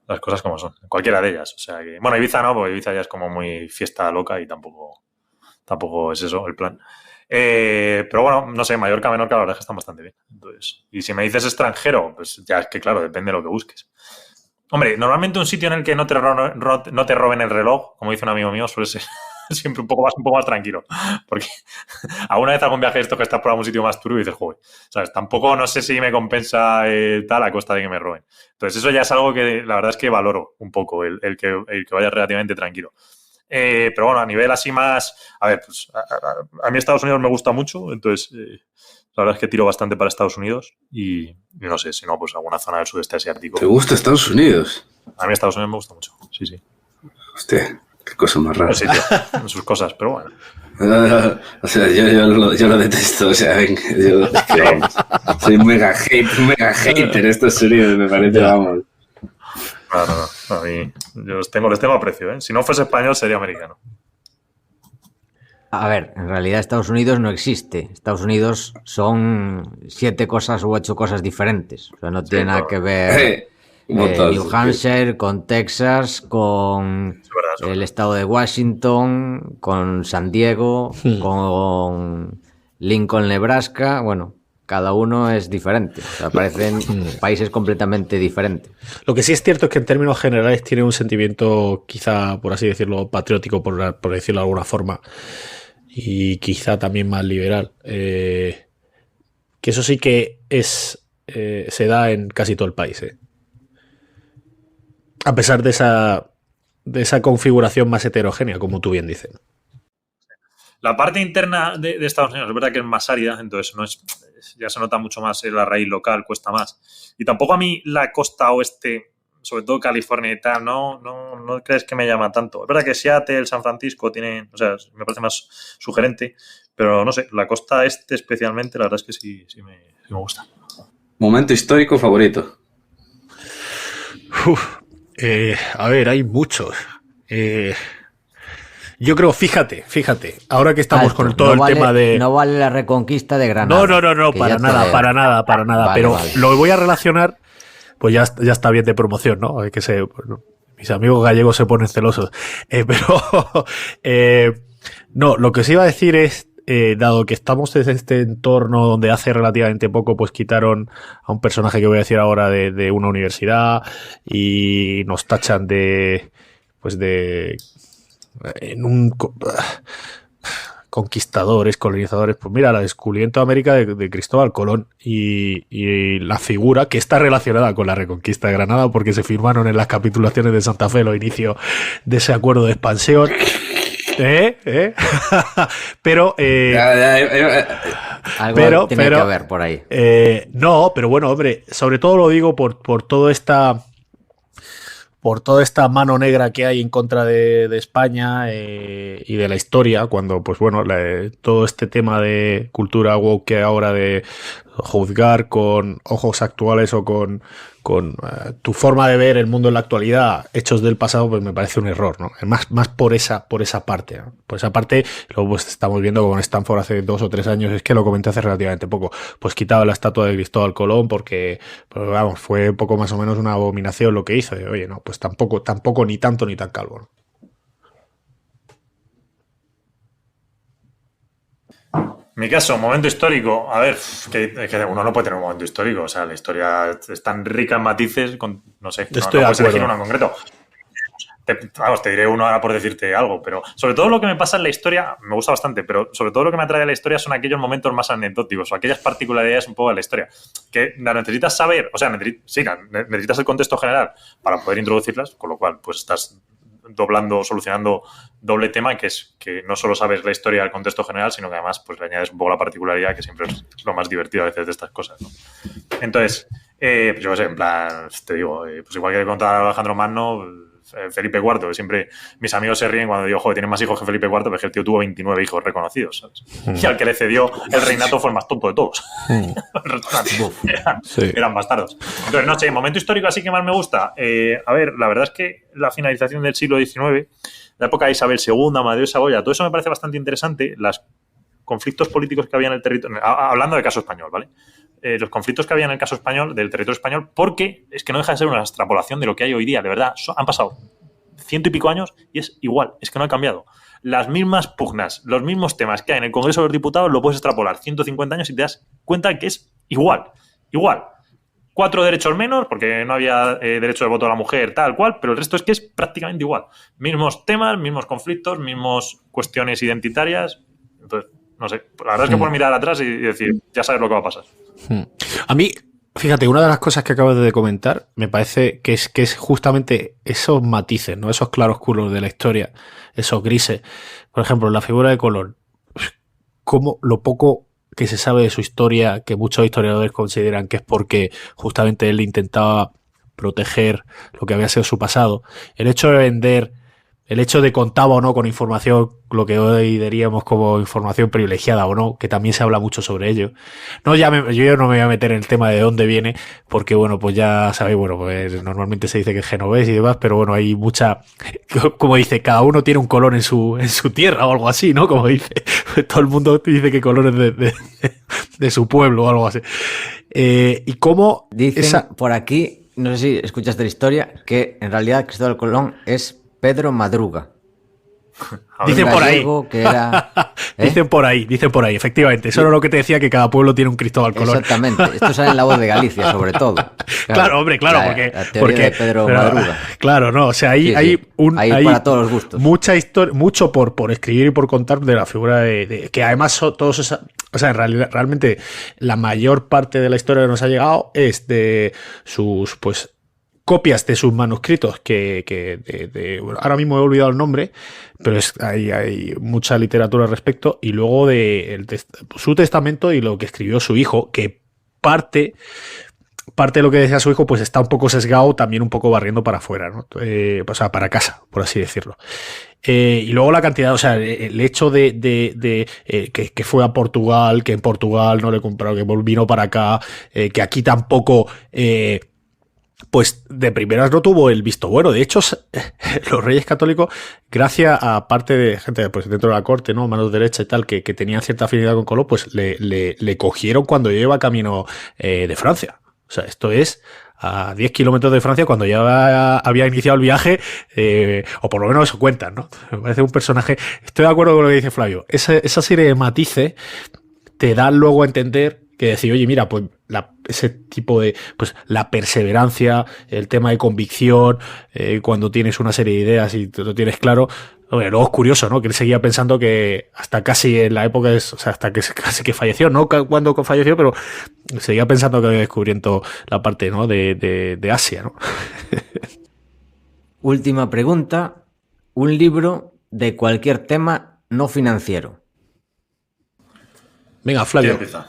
Speaker 3: las cosas como son, cualquiera de ellas, o sea que... Bueno, Ibiza no, porque Ibiza ya es como muy fiesta loca y tampoco es eso el plan. Pero bueno, no sé, Mallorca, Menorca, la verdad es que están bastante bien. Entonces, y si me dices extranjero, pues ya es que claro, depende de lo que busques. Hombre, normalmente un sitio en el que no te roben el reloj, como dice un amigo mío, suele ser siempre un poco más tranquilo. Porque alguna vez algún viaje de estos que estás por algún sitio más turbio y dices, joder, ¿sabes? Tampoco no sé si me compensa tal a costa de que me roben. Entonces eso ya es algo que la verdad es que valoro un poco, el que vaya relativamente tranquilo. Pero bueno, a nivel así más... A ver, pues a mí Estados Unidos me gusta mucho, entonces la verdad es que tiro bastante para Estados Unidos y no sé, si no, pues alguna zona del sudeste asiático.
Speaker 2: ¿Te gusta Estados Unidos?
Speaker 3: A mí Estados Unidos me gusta mucho, sí.
Speaker 2: Hostia, qué cosa más rara.
Speaker 3: Sí, tío, sus cosas, pero bueno.
Speaker 2: O sea, yo lo detesto, o sea, venga, yo soy mega hater en Estados Unidos, me parece, vamos.
Speaker 3: No, a mí yo les tengo aprecio, ¿eh? Si no fuese español sería americano.
Speaker 1: A ver, en realidad Estados Unidos no existe. Estados Unidos son 7 cosas u 8 cosas diferentes. O sea, no tiene nada que ver New Hampshire con Texas, con el estado de Washington, con San Diego, con Lincoln, Nebraska. Bueno, cada uno es diferente. O sea, parecen países completamente diferentes.
Speaker 4: Lo que sí es cierto es que en términos generales tiene un sentimiento, quizá, por así decirlo, patriótico, por decirlo de alguna forma, y quizá también más liberal. Que eso sí que se da en casi todo el país. A pesar de esa configuración más heterogénea, como tú bien dices.
Speaker 3: La parte interna de Estados Unidos es verdad que es más árida, entonces ya se nota mucho más la raíz local, cuesta más. Y tampoco a mí la costa oeste, sobre todo California y tal, no crees que me llama tanto. Es verdad que Seattle, San Francisco tienen, o sea, me parece más sugerente, pero no sé, la costa este especialmente, la verdad es que sí me gusta.
Speaker 2: ¿Momento histórico favorito?
Speaker 4: A ver, hay muchos. Yo creo, fíjate, ahora que estamos con todo el tema de...
Speaker 1: No vale la reconquista de Granada.
Speaker 4: No, para nada. Vale, pero vale. Lo voy a relacionar, pues ya está bien de promoción, ¿no? Hay que ser... Bueno, mis amigos gallegos se ponen celosos. No, lo que os iba a decir es, dado que estamos en este entorno donde hace relativamente poco pues quitaron a un personaje que voy a decir ahora de una universidad y nos tachan en un conquistadores, colonizadores, pues mira, la descubrimiento de América de Cristóbal Colón y la figura que está relacionada con la reconquista de Granada porque se firmaron en las capitulaciones de Santa Fe los inicios de ese acuerdo de expansión. Pero
Speaker 1: algo tiene que haber por ahí.
Speaker 4: No, pero bueno, hombre, sobre todo lo digo por toda esta mano negra que hay en contra de España y de la historia, cuando, pues bueno, todo este tema de cultura woke que ahora de juzgar con ojos actuales o con tu forma de ver el mundo en la actualidad, hechos del pasado, pues me parece un error, ¿no? Más por esa parte, ¿no? Por esa parte, lo pues estamos viendo con Stanford hace 2 o 3 años, es que lo comenté hace relativamente poco, pues quitaba la estatua de Cristóbal Colón porque, pues, vamos, fue poco más o menos una abominación lo que hizo. Y, oye, no, pues tampoco ni tanto ni tan calvo, ¿no?
Speaker 3: Mi caso, momento histórico. A ver, que uno no puede tener un momento histórico. O sea, la historia es tan rica en matices. No sé, no puedes elegir uno en concreto. Te diré uno ahora por decirte algo, pero sobre todo lo que me pasa en la historia, me gusta bastante, pero sobre todo lo que me atrae de la historia son aquellos momentos más anecdóticos o aquellas particularidades un poco de la historia que necesitas saber, o sea, necesitas el contexto general para poder introducirlas, con lo cual pues estás solucionando doble tema, que es que no solo sabes la historia del contexto general, sino que además pues le añades un poco la particularidad, que siempre es lo más divertido a veces de estas cosas, ¿no? Entonces, pues yo qué sé, en plan, te digo, pues igual que contaba Alejandro Magno, Felipe IV, que siempre mis amigos se ríen cuando digo, joder, tiene más hijos que Felipe IV, porque el tío tuvo 29 hijos reconocidos, ¿sabes? Y al que le cedió el reinato fue el más tonto de todos. Eran bastardos. Entonces, no sé, el momento histórico así que más me gusta. A ver, la verdad es que la finalización del siglo XIX, la época de Isabel II, Amadeo de Saboya, todo eso me parece bastante interesante. Los conflictos políticos que había en el territorio, hablando del caso español, ¿vale? Los conflictos que había en el caso español, del territorio español, porque es que no deja de ser una extrapolación de lo que hay hoy día, de verdad. Han pasado 100 y pico años y es igual, es que no ha cambiado. Las mismas pugnas, los mismos temas que hay en el Congreso de los Diputados, lo puedes extrapolar 150 años y te das cuenta que es igual. 4 derechos menos, porque no había derecho de voto a la mujer, tal cual, pero el resto es que es prácticamente igual. Mismos temas, mismos conflictos, mismos cuestiones identitarias. Entonces, no sé, la verdad es que puedo mirar atrás y decir, ya sabes lo que va a pasar.
Speaker 4: A mí, fíjate, una de las cosas que acabas de comentar me parece que es justamente esos matices, ¿no? Esos claroscuros de la historia, esos grises. Por ejemplo, la figura de Colón. Como lo poco que se sabe de su historia, que muchos historiadores consideran que es porque justamente él intentaba proteger lo que había sido su pasado. El hecho de vender, el hecho de contaba o no con información, lo que hoy diríamos como información privilegiada o no, que también se habla mucho sobre ello. No, yo no me voy a meter en el tema de dónde viene, porque bueno, pues ya sabéis, bueno, pues normalmente se dice que es genovés y demás, pero bueno, hay mucha, como dice, cada uno tiene un Colón en su tierra o algo así, ¿no? Como dice, todo el mundo dice que Colón es de su pueblo o algo así. Y cómo
Speaker 1: dicen por aquí, no sé si escuchaste la historia, que en realidad Cristóbal Colón es Pedro Madruga.
Speaker 4: Dicen por ahí.
Speaker 1: Que era,
Speaker 4: Dicen por ahí, efectivamente. Eso era lo que te decía, que cada pueblo tiene un Cristóbal Colón.
Speaker 1: Exactamente. Esto sale en La Voz de Galicia, sobre todo.
Speaker 4: Claro, hombre, claro,
Speaker 1: la teoría de Pedro Madruga.
Speaker 4: Claro, no, o sea, hay
Speaker 1: hay para todos los gustos.
Speaker 4: Mucha historia, mucho por escribir y por contar de la figura de que además son todos esos, o sea, realmente la mayor parte de la historia que nos ha llegado es de sus, pues, copias de sus manuscritos bueno, ahora mismo he olvidado el nombre, pero hay mucha literatura al respecto, y luego de su testamento y lo que escribió su hijo, que parte de lo que decía su hijo pues está un poco sesgado, también un poco barriendo para afuera, ¿no? O sea, para casa, por así decirlo. Y luego la cantidad, o sea, el hecho de que fue a Portugal, que en Portugal no le compraron, que vino para acá, que aquí tampoco... pues de primeras no tuvo el visto bueno. De hecho, los reyes católicos, gracias a parte de gente pues dentro de la corte, ¿no? Manos derecha y tal, que tenían cierta afinidad con Colón, pues le cogieron cuando iba camino de Francia. O sea, esto es a 10 kilómetros de Francia, cuando ya había iniciado el viaje, o por lo menos eso cuentan, ¿no? Me parece un personaje... Estoy de acuerdo con lo que dice Flavio. Esa serie de matices te dan luego a entender que decir, oye, mira, pues ese tipo de, pues la perseverancia, el tema de convicción, cuando tienes una serie de ideas y te lo tienes claro. Bueno, luego es curioso, ¿no? Que él seguía pensando que hasta casi en la época, o sea, hasta que casi que falleció, no cuando falleció, pero seguía pensando que había descubriendo la parte, ¿no? de Asia, ¿no?
Speaker 1: Última pregunta. Un libro de cualquier tema no financiero.
Speaker 4: Venga, Flavio.
Speaker 3: ¿Quién empieza?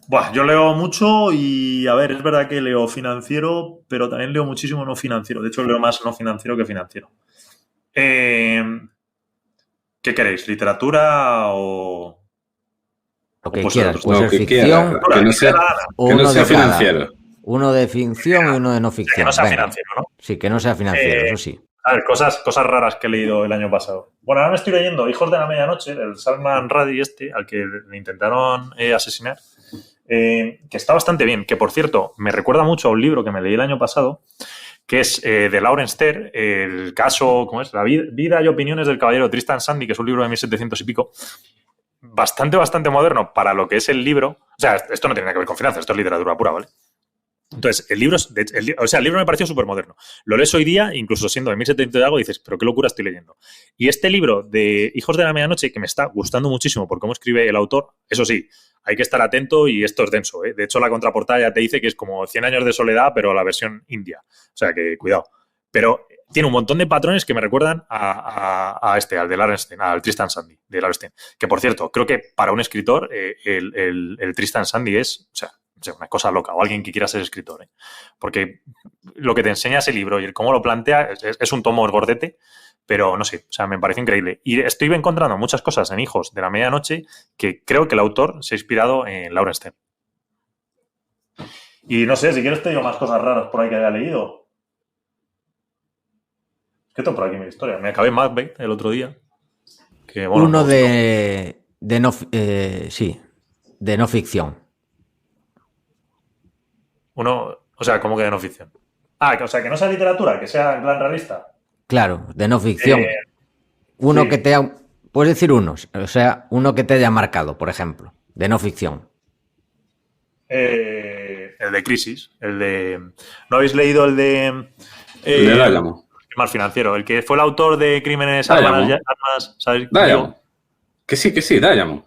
Speaker 3: Buah, yo leo mucho y, a ver, es verdad que leo financiero, pero también leo muchísimo no financiero. De hecho, leo más no financiero que financiero. ¿Qué queréis? ¿Literatura o...?
Speaker 1: Lo que quieras. Puede ser
Speaker 2: que
Speaker 1: ficción
Speaker 2: quiera, que no sea financiero.
Speaker 1: Uno de ficción y uno de no ficción.
Speaker 3: Que no sea
Speaker 1: Venga.
Speaker 3: financiero, ¿no?
Speaker 1: Sí, que no sea financiero, eso sí.
Speaker 3: A ver, cosas raras que he leído el año pasado. Bueno, ahora me estoy leyendo Hijos de la Medianoche, del Salman Rushdie al que le intentaron asesinar, que está bastante bien, que por cierto, me recuerda mucho a un libro que me leí el año pasado, que es de Lawrence Stern, el caso, ¿cómo es? La vida y opiniones del caballero Tristan Shandy, que es un libro de 1700 y pico, bastante moderno para lo que es el libro. O sea, esto no tiene nada que ver con finanzas, esto es literatura pura, ¿vale? Entonces, el libro me pareció súper moderno. Lo lees hoy día, incluso siendo de 1700 y algo, dices, pero qué locura estoy leyendo. Y este libro de Hijos de la Medianoche, que me está gustando muchísimo por cómo escribe el autor, eso sí, hay que estar atento y esto es denso, ¿eh? De hecho, la contraportada ya te dice que es como 100 años de soledad, pero la versión india. O sea, que cuidado. Pero tiene un montón de patrones que me recuerdan al de Lawrence, al Tristan Shandy, de Lawrence. Que, por cierto, creo que para un escritor el Tristan Shandy es, o sea, sé, una cosa loca, o alguien que quiera ser escritor, ¿eh? Porque lo que te enseña ese libro y el cómo lo plantea es un tomo gordete, pero no sé, o sea, me parece increíble. Y estoy encontrando muchas cosas en Hijos de la Medianoche que creo que el autor se ha inspirado en Laura Stern. Y no sé, si quieres te digo más cosas raras por ahí que haya leído. ¿Qué tengo por aquí mi historia? Me acabé Macbeth el otro día. Que, bueno,
Speaker 1: Uno
Speaker 3: no,
Speaker 1: de no, sí, de no ficción.
Speaker 3: uno, o sea, ¿cómo que de no ficción? Ah, o sea, que no sea literatura, que sea en plan realista.
Speaker 1: Claro, de no ficción. Uno
Speaker 3: sí.
Speaker 1: que te ha... Puedes decir unos, o sea, uno que te haya marcado, por ejemplo, de no ficción.
Speaker 3: El de Crisis, el de... ¿No habéis leído el de...
Speaker 2: El de Diamond.
Speaker 3: Más financiero, el que fue el autor de Crímenes,
Speaker 2: Diamond.
Speaker 3: armas, ¿sabes?
Speaker 2: Diamond. Que sí, Diamond.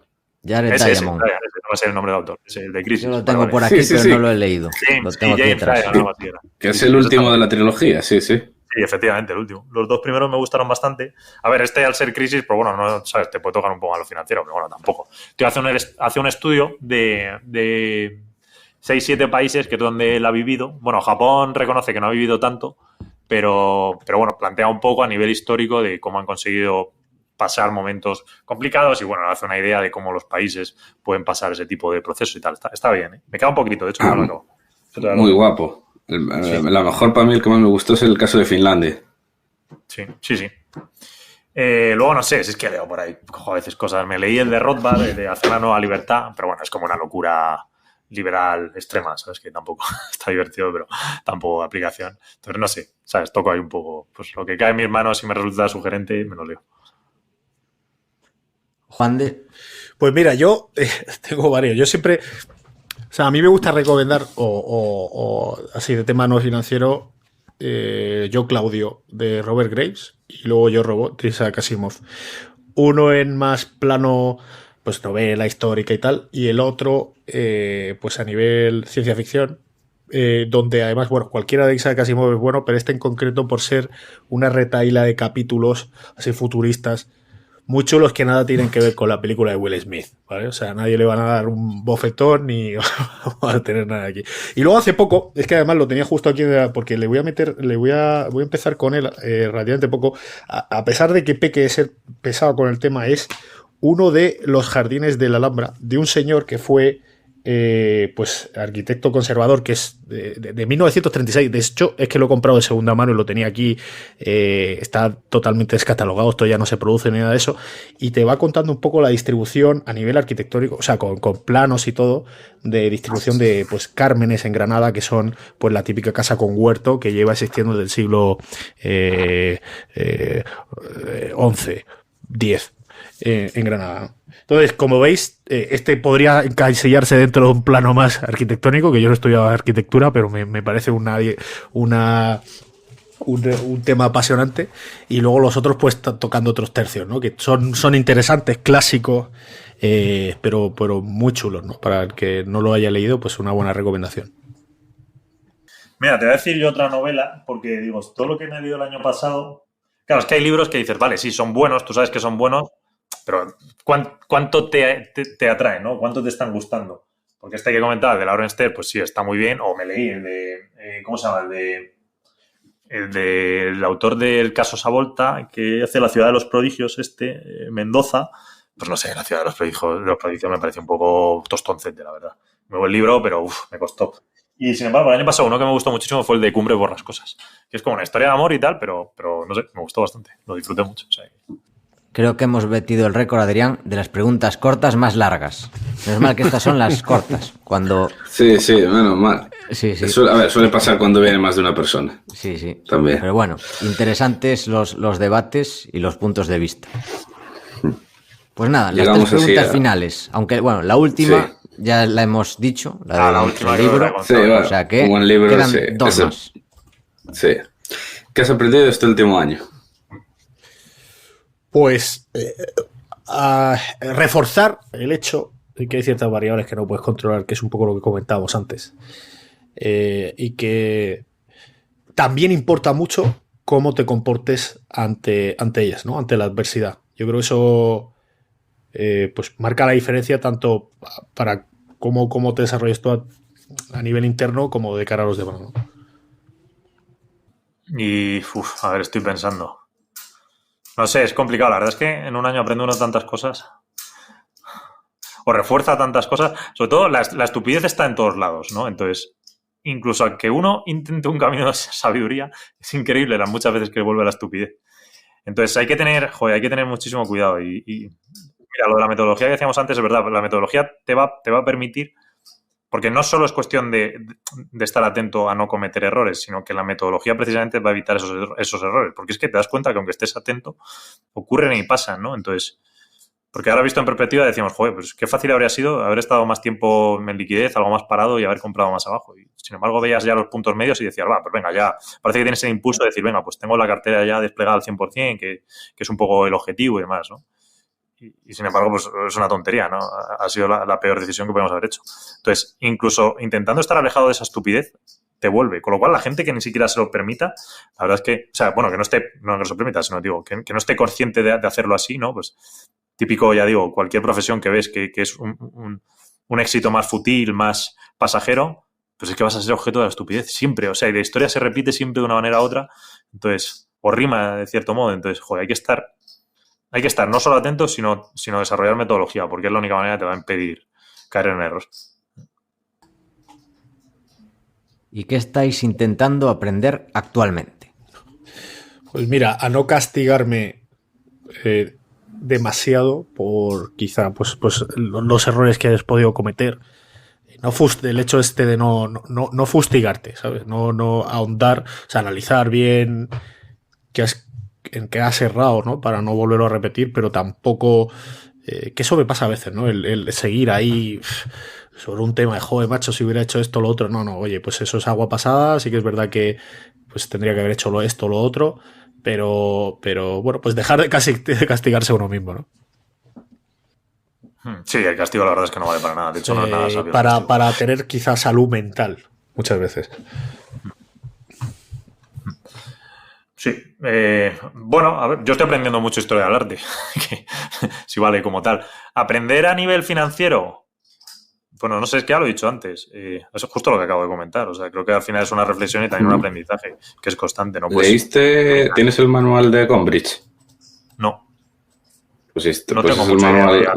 Speaker 1: Jared
Speaker 3: Ese,
Speaker 1: Diamond.
Speaker 3: no va a ser el nombre del autor, ese, el de Crisis.
Speaker 1: Yo lo tengo por
Speaker 2: Sí,
Speaker 1: aquí,
Speaker 2: sí,
Speaker 1: pero
Speaker 2: sí.
Speaker 1: no lo he leído. Lo tengo aquí
Speaker 3: James
Speaker 1: detrás.
Speaker 3: Diamond, algo así era.
Speaker 2: Que es el último de la trilogía, sí.
Speaker 3: Sí, efectivamente, el último. Los dos primeros me gustaron bastante. A ver, al ser Crisis, pues bueno, no, ¿sabes? Te puede tocar un poco a lo financiero, pero bueno, tampoco. Tío, hace un estudio de 6-7 países que es donde él ha vivido. Bueno, Japón reconoce que no ha vivido tanto, pero bueno, plantea un poco a nivel histórico de cómo han conseguido pasar momentos complicados y bueno, hace una idea de cómo los países pueden pasar ese tipo de procesos y tal. Está bien, ¿eh? Me queda un poquito, de hecho, no lo acabo.
Speaker 2: Muy guapo. La mejor para mí, el que más me gustó es el caso de Finlandia.
Speaker 3: Sí. Luego no sé, si es que leo por ahí cojo a veces cosas. Me leí el de Rothbard, el de Hacer la Nueva Libertad, pero bueno, es como una locura liberal extrema, ¿sabes? Que tampoco está divertido, pero tampoco aplicación. Entonces no sé, ¿sabes? Toco ahí un poco, pues lo que cae en mis manos y me resulta sugerente, me lo leo.
Speaker 1: Juan de...
Speaker 4: Pues mira, yo tengo varios. Yo siempre... O sea, a mí me gusta recomendar, o así de tema no financiero, Yo Claudio, de Robert Graves, y luego Yo Robot, de Isaac Asimov. Uno en más plano, pues novela histórica y tal, y el otro, pues a nivel ciencia ficción, donde además, bueno, cualquiera de Isaac Asimov es bueno, pero este en concreto por ser una retahíla de capítulos así futuristas, muy chulos que nada tienen que ver con la película de Will Smith, ¿vale? O sea, nadie le van a dar un bofetón ni va a tener nada aquí. Y luego hace poco, es que además lo tenía justo aquí, porque voy a empezar con él relativamente poco, a pesar de que peque de ser pesado con el tema, es uno de los jardines de la Alhambra, de un señor que fue pues arquitecto conservador, que es de 1936. De hecho, es que lo he comprado de segunda mano y lo tenía aquí, está totalmente descatalogado, esto ya no se produce ni nada de eso, y te va contando un poco la distribución a nivel arquitectónico, o sea, con planos y todo, de distribución de pues Cármenes en Granada, que son pues la típica casa con huerto que lleva existiendo desde el siglo XI, X en Granada. Entonces, como veis, este podría encasillarse dentro de un plano más arquitectónico, que yo no he estudiado arquitectura, pero me parece un tema apasionante. Y luego los otros, pues, están tocando otros tercios, ¿no? Que son interesantes, clásicos, pero muy chulos, ¿no? Para el que no lo haya leído, pues una buena recomendación.
Speaker 3: Mira, te voy a decir yo otra novela, porque digo, todo lo que me he leído el año pasado... Claro, es que hay libros que dices, vale, sí, son buenos, tú sabes que son buenos, pero ¿cuánto te atrae, ¿no? ¿Cuánto te están gustando? Porque este que comentaba, de Laura Stern, pues sí, está muy bien. O me leí el de... ¿cómo se llama? El autor del caso Savolta, que hace La ciudad de los prodigios, Mendoza. Pues no sé, La ciudad de los prodigios me parece un poco tostoncete, la verdad. Muy buen libro, pero me costó. Y sin embargo, el año pasado uno que me gustó muchísimo fue el de Cumbre Borrascosas, que es como una historia de amor y tal, pero no sé, me gustó bastante. Lo disfruté mucho. O sea,
Speaker 1: Creo que hemos batido el récord, Adrián, de las preguntas cortas más largas. Menos mal que estas son las cortas. Cuando...
Speaker 2: Sí, menos mal.
Speaker 1: Sí.
Speaker 2: Suele pasar cuando viene más de una persona.
Speaker 1: Sí.
Speaker 2: También.
Speaker 1: Pero bueno, interesantes los debates y los puntos de vista. Pues nada,
Speaker 2: llegamos
Speaker 1: las tres preguntas
Speaker 2: a...
Speaker 1: finales. Aunque, bueno, la última ya la hemos dicho, la
Speaker 3: última
Speaker 1: libro.
Speaker 2: Sí, bueno,
Speaker 1: o sea que
Speaker 2: un libro,
Speaker 1: quedan
Speaker 2: sí,
Speaker 1: dos más.
Speaker 2: Sí. ¿Qué has aprendido este último año?
Speaker 4: Pues a reforzar el hecho de que hay ciertas variables que no puedes controlar, que es un poco lo que comentábamos antes, y que también importa mucho cómo te comportes ante ellas, ¿no? Ante la adversidad. Yo creo que eso pues marca la diferencia tanto para cómo te desarrolles tú a nivel interno como de cara a los demás, ¿no?
Speaker 3: Y, a ver, estoy pensando. No sé, es complicado. La verdad es que en un año aprende uno tantas cosas. O refuerza tantas cosas. Sobre todo, la estupidez está en todos lados, ¿no? Entonces, incluso aunque uno intente un camino de sabiduría, es increíble las muchas veces que vuelve a la estupidez. Entonces, hay que tener muchísimo cuidado. Y mira, lo de la metodología que decíamos antes es verdad. La metodología te va a permitir, porque no solo es cuestión de estar atento a no cometer errores, sino que la metodología precisamente va a evitar esos errores. Porque es que te das cuenta que aunque estés atento, ocurren y pasan, ¿no? Entonces, porque ahora visto en perspectiva decíamos, joder, pues qué fácil habría sido haber estado más tiempo en liquidez, algo más parado y haber comprado más abajo. Y sin embargo, veías ya los puntos medios y decías, va, pues venga, ya parece que tienes el impulso de decir, venga, pues tengo la cartera ya desplegada al 100%, que es un poco el objetivo y demás, ¿no? Y sin embargo, pues es una tontería, ¿no? Ha sido la peor decisión que podemos haber hecho. Entonces, incluso intentando estar alejado de esa estupidez, te vuelve. Con lo cual, la gente que ni siquiera se lo permita, la verdad es que, o sea, bueno, que no esté, no que se lo permita, sino digo, que no esté consciente de hacerlo así, ¿no? Pues típico, ya digo, cualquier profesión que ves que es un éxito más fútil, más pasajero, pues es que vas a ser objeto de la estupidez siempre. O sea, y la historia se repite siempre de una manera u otra, entonces, o rima de cierto modo. Entonces, joder, hay que estar no solo atento, sino desarrollar metodología, porque es la única manera que te va a impedir caer en errores.
Speaker 1: ¿Y qué estáis intentando aprender actualmente?
Speaker 4: Pues mira, a no castigarme demasiado por quizá pues los errores que hayas podido cometer. El hecho de no fustigarte, ¿sabes? No ahondar, o sea, analizar bien en qué has errado, ¿no? Para no volverlo a repetir, pero tampoco... que eso me pasa a veces, ¿no? El seguir ahí sobre un tema de, joder, macho, si hubiera hecho esto o lo otro. No, oye, pues eso es agua pasada. Sí que es verdad que pues tendría que haber hecho esto o lo otro, pero bueno, pues dejar de castigarse a uno mismo, ¿no?
Speaker 3: Sí, el castigo la verdad es que no vale para nada. De hecho, no es nada sabio.
Speaker 4: Para tener quizás salud mental, muchas veces.
Speaker 3: Sí. Bueno, a ver, yo estoy aprendiendo mucho historia del arte, que sí vale como tal. Aprender a nivel financiero, bueno, no sé, es que ya lo he dicho antes. Eso es justo lo que acabo de comentar. O sea, creo que al final es una reflexión y también un aprendizaje que es constante. ¿No? Pues,
Speaker 2: ¿Leíste? ¿Tienes el manual de Gombrich?
Speaker 3: No.
Speaker 2: Pues esto,
Speaker 3: no
Speaker 2: pues
Speaker 3: tengo
Speaker 2: es el
Speaker 3: mucha
Speaker 2: manual.
Speaker 3: idea.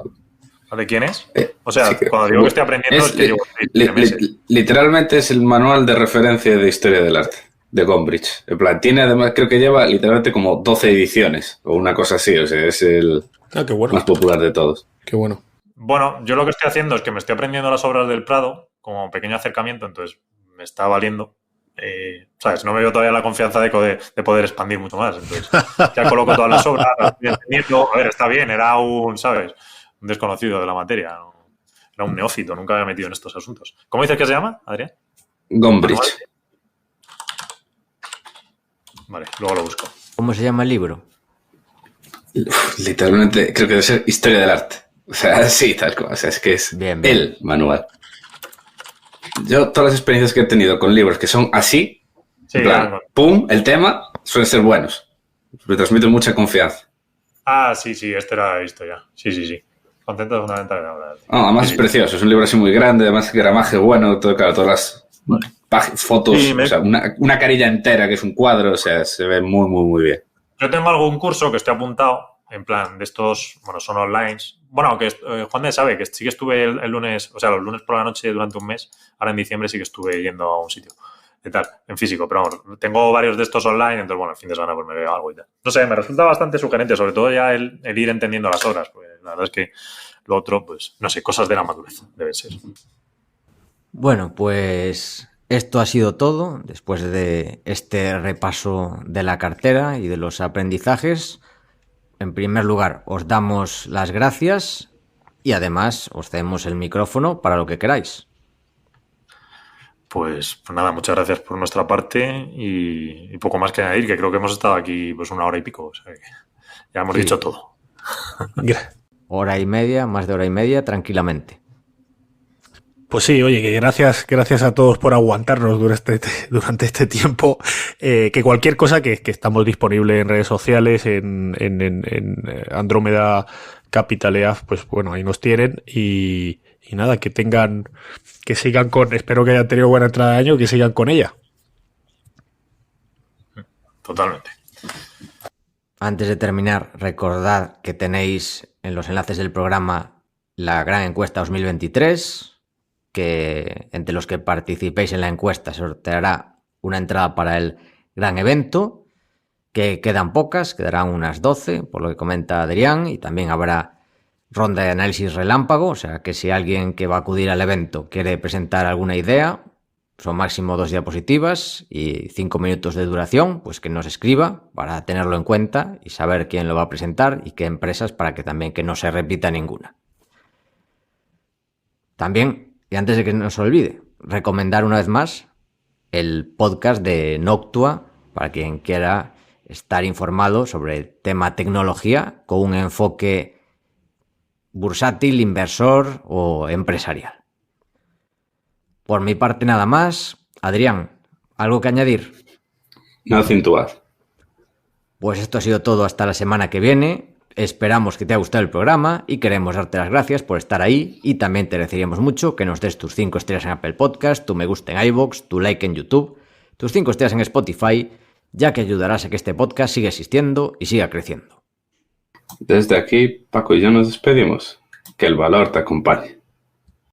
Speaker 3: ¿De quién es? O sea,
Speaker 2: Sí,
Speaker 3: cuando digo que estoy aprendiendo es que llevo 3 meses.
Speaker 2: Literalmente es el manual de referencia de historia del arte de Gombrich. En plan, tiene además, creo que lleva literalmente como 12 ediciones o una cosa así. O sea, es el
Speaker 4: qué bueno.
Speaker 2: más popular de todos.
Speaker 4: Qué bueno.
Speaker 3: Bueno, yo lo que estoy haciendo es que me estoy aprendiendo las obras del Prado como pequeño acercamiento, entonces me está valiendo. ¿Sabes? No me veo todavía la confianza de poder expandir mucho más. Entonces, ya coloco todas las obras, las estoy entendiendo. A ver, está bien, era un desconocido de la materia. Era un neófito, nunca había metido en estos asuntos. ¿Cómo dices que se llama, Adrián?
Speaker 2: Gombrich.
Speaker 3: Vale, luego lo busco.
Speaker 1: ¿Cómo se llama el libro?
Speaker 2: Literalmente, creo que debe ser historia del arte. O sea, sí, tal cual. O sea, es que es
Speaker 1: bien.
Speaker 2: El manual. Yo, todas las experiencias que he tenido con libros que son así,
Speaker 3: sí,
Speaker 2: en plan, pum, el tema, suelen ser buenos. Me transmiten mucha confianza.
Speaker 3: Ah, sí, este era visto ya. Sí. Contento de fundamental ahora.
Speaker 2: Además es precioso, es un libro así muy grande, además gramaje bueno, todo, claro, todas las fotos, o sea, una carilla entera que es un cuadro, o sea, se ve muy, muy, muy bien.
Speaker 3: Yo tengo algún curso que estoy apuntado, en plan, de estos, bueno, son online. Bueno, aunque Juan de sabe que sí que estuve el lunes, o sea, los lunes por la noche durante un mes, ahora en diciembre sí que estuve yendo a un sitio de tal, en físico, pero vamos, tengo varios de estos online, entonces bueno, el fin de semana pues me veo algo y tal. No sé, me resulta bastante sugerente, sobre todo ya el ir entendiendo las obras, pues la verdad es que lo otro, pues, no sé, cosas de la madurez, debe ser.
Speaker 1: Bueno, pues esto ha sido todo, después de este repaso de la cartera y de los aprendizajes. En primer lugar, os damos las gracias y además os cedemos el micrófono para lo que queráis.
Speaker 3: Pues nada, muchas gracias por nuestra parte y poco más que añadir, que creo que hemos estado aquí pues 1 hora y pico, o sea que ya hemos dicho todo.
Speaker 1: Hora y media, más de hora y media, tranquilamente.
Speaker 4: Pues sí, oye, que gracias a todos por aguantarnos durante este tiempo. Que cualquier cosa que estamos disponibles en redes sociales, en Andrómeda Capital EAF, pues bueno, ahí nos tienen. Y Y nada, que sigan espero que hayan tenido buena entrada de año, que sigan con ella.
Speaker 3: Totalmente.
Speaker 1: Antes de terminar, recordad que tenéis en los enlaces del programa la gran encuesta 2023, que entre los que participéis en la encuesta sorteará una entrada para el gran evento, que quedan pocas, quedarán unas 12, por lo que comenta Adrián, y también habrá ronda de análisis relámpago, o sea que si alguien que va a acudir al evento quiere presentar alguna idea, son máximo 2 diapositivas y 5 minutos de duración, pues que nos escriba para tenerlo en cuenta y saber quién lo va a presentar y qué empresas para que también que no se repita ninguna. También, y antes de que nos olvide, recomendar una vez más el podcast de Noctua para quien quiera estar informado sobre el tema tecnología con un enfoque bursátil, inversor o empresarial. Por mi parte nada más. Adrián, ¿algo que añadir?
Speaker 2: Nothing to add.
Speaker 1: Pues esto ha sido todo hasta la semana que viene. Esperamos que te haya gustado el programa y queremos darte las gracias por estar ahí y también te agradeceríamos mucho que nos des tus 5 estrellas en Apple Podcast, tu me gusta en iVoox, tu like en YouTube, tus 5 estrellas en Spotify, ya que ayudarás a que este podcast siga existiendo y siga creciendo.
Speaker 2: Desde aquí, Paco y yo nos despedimos. Que el valor te acompañe.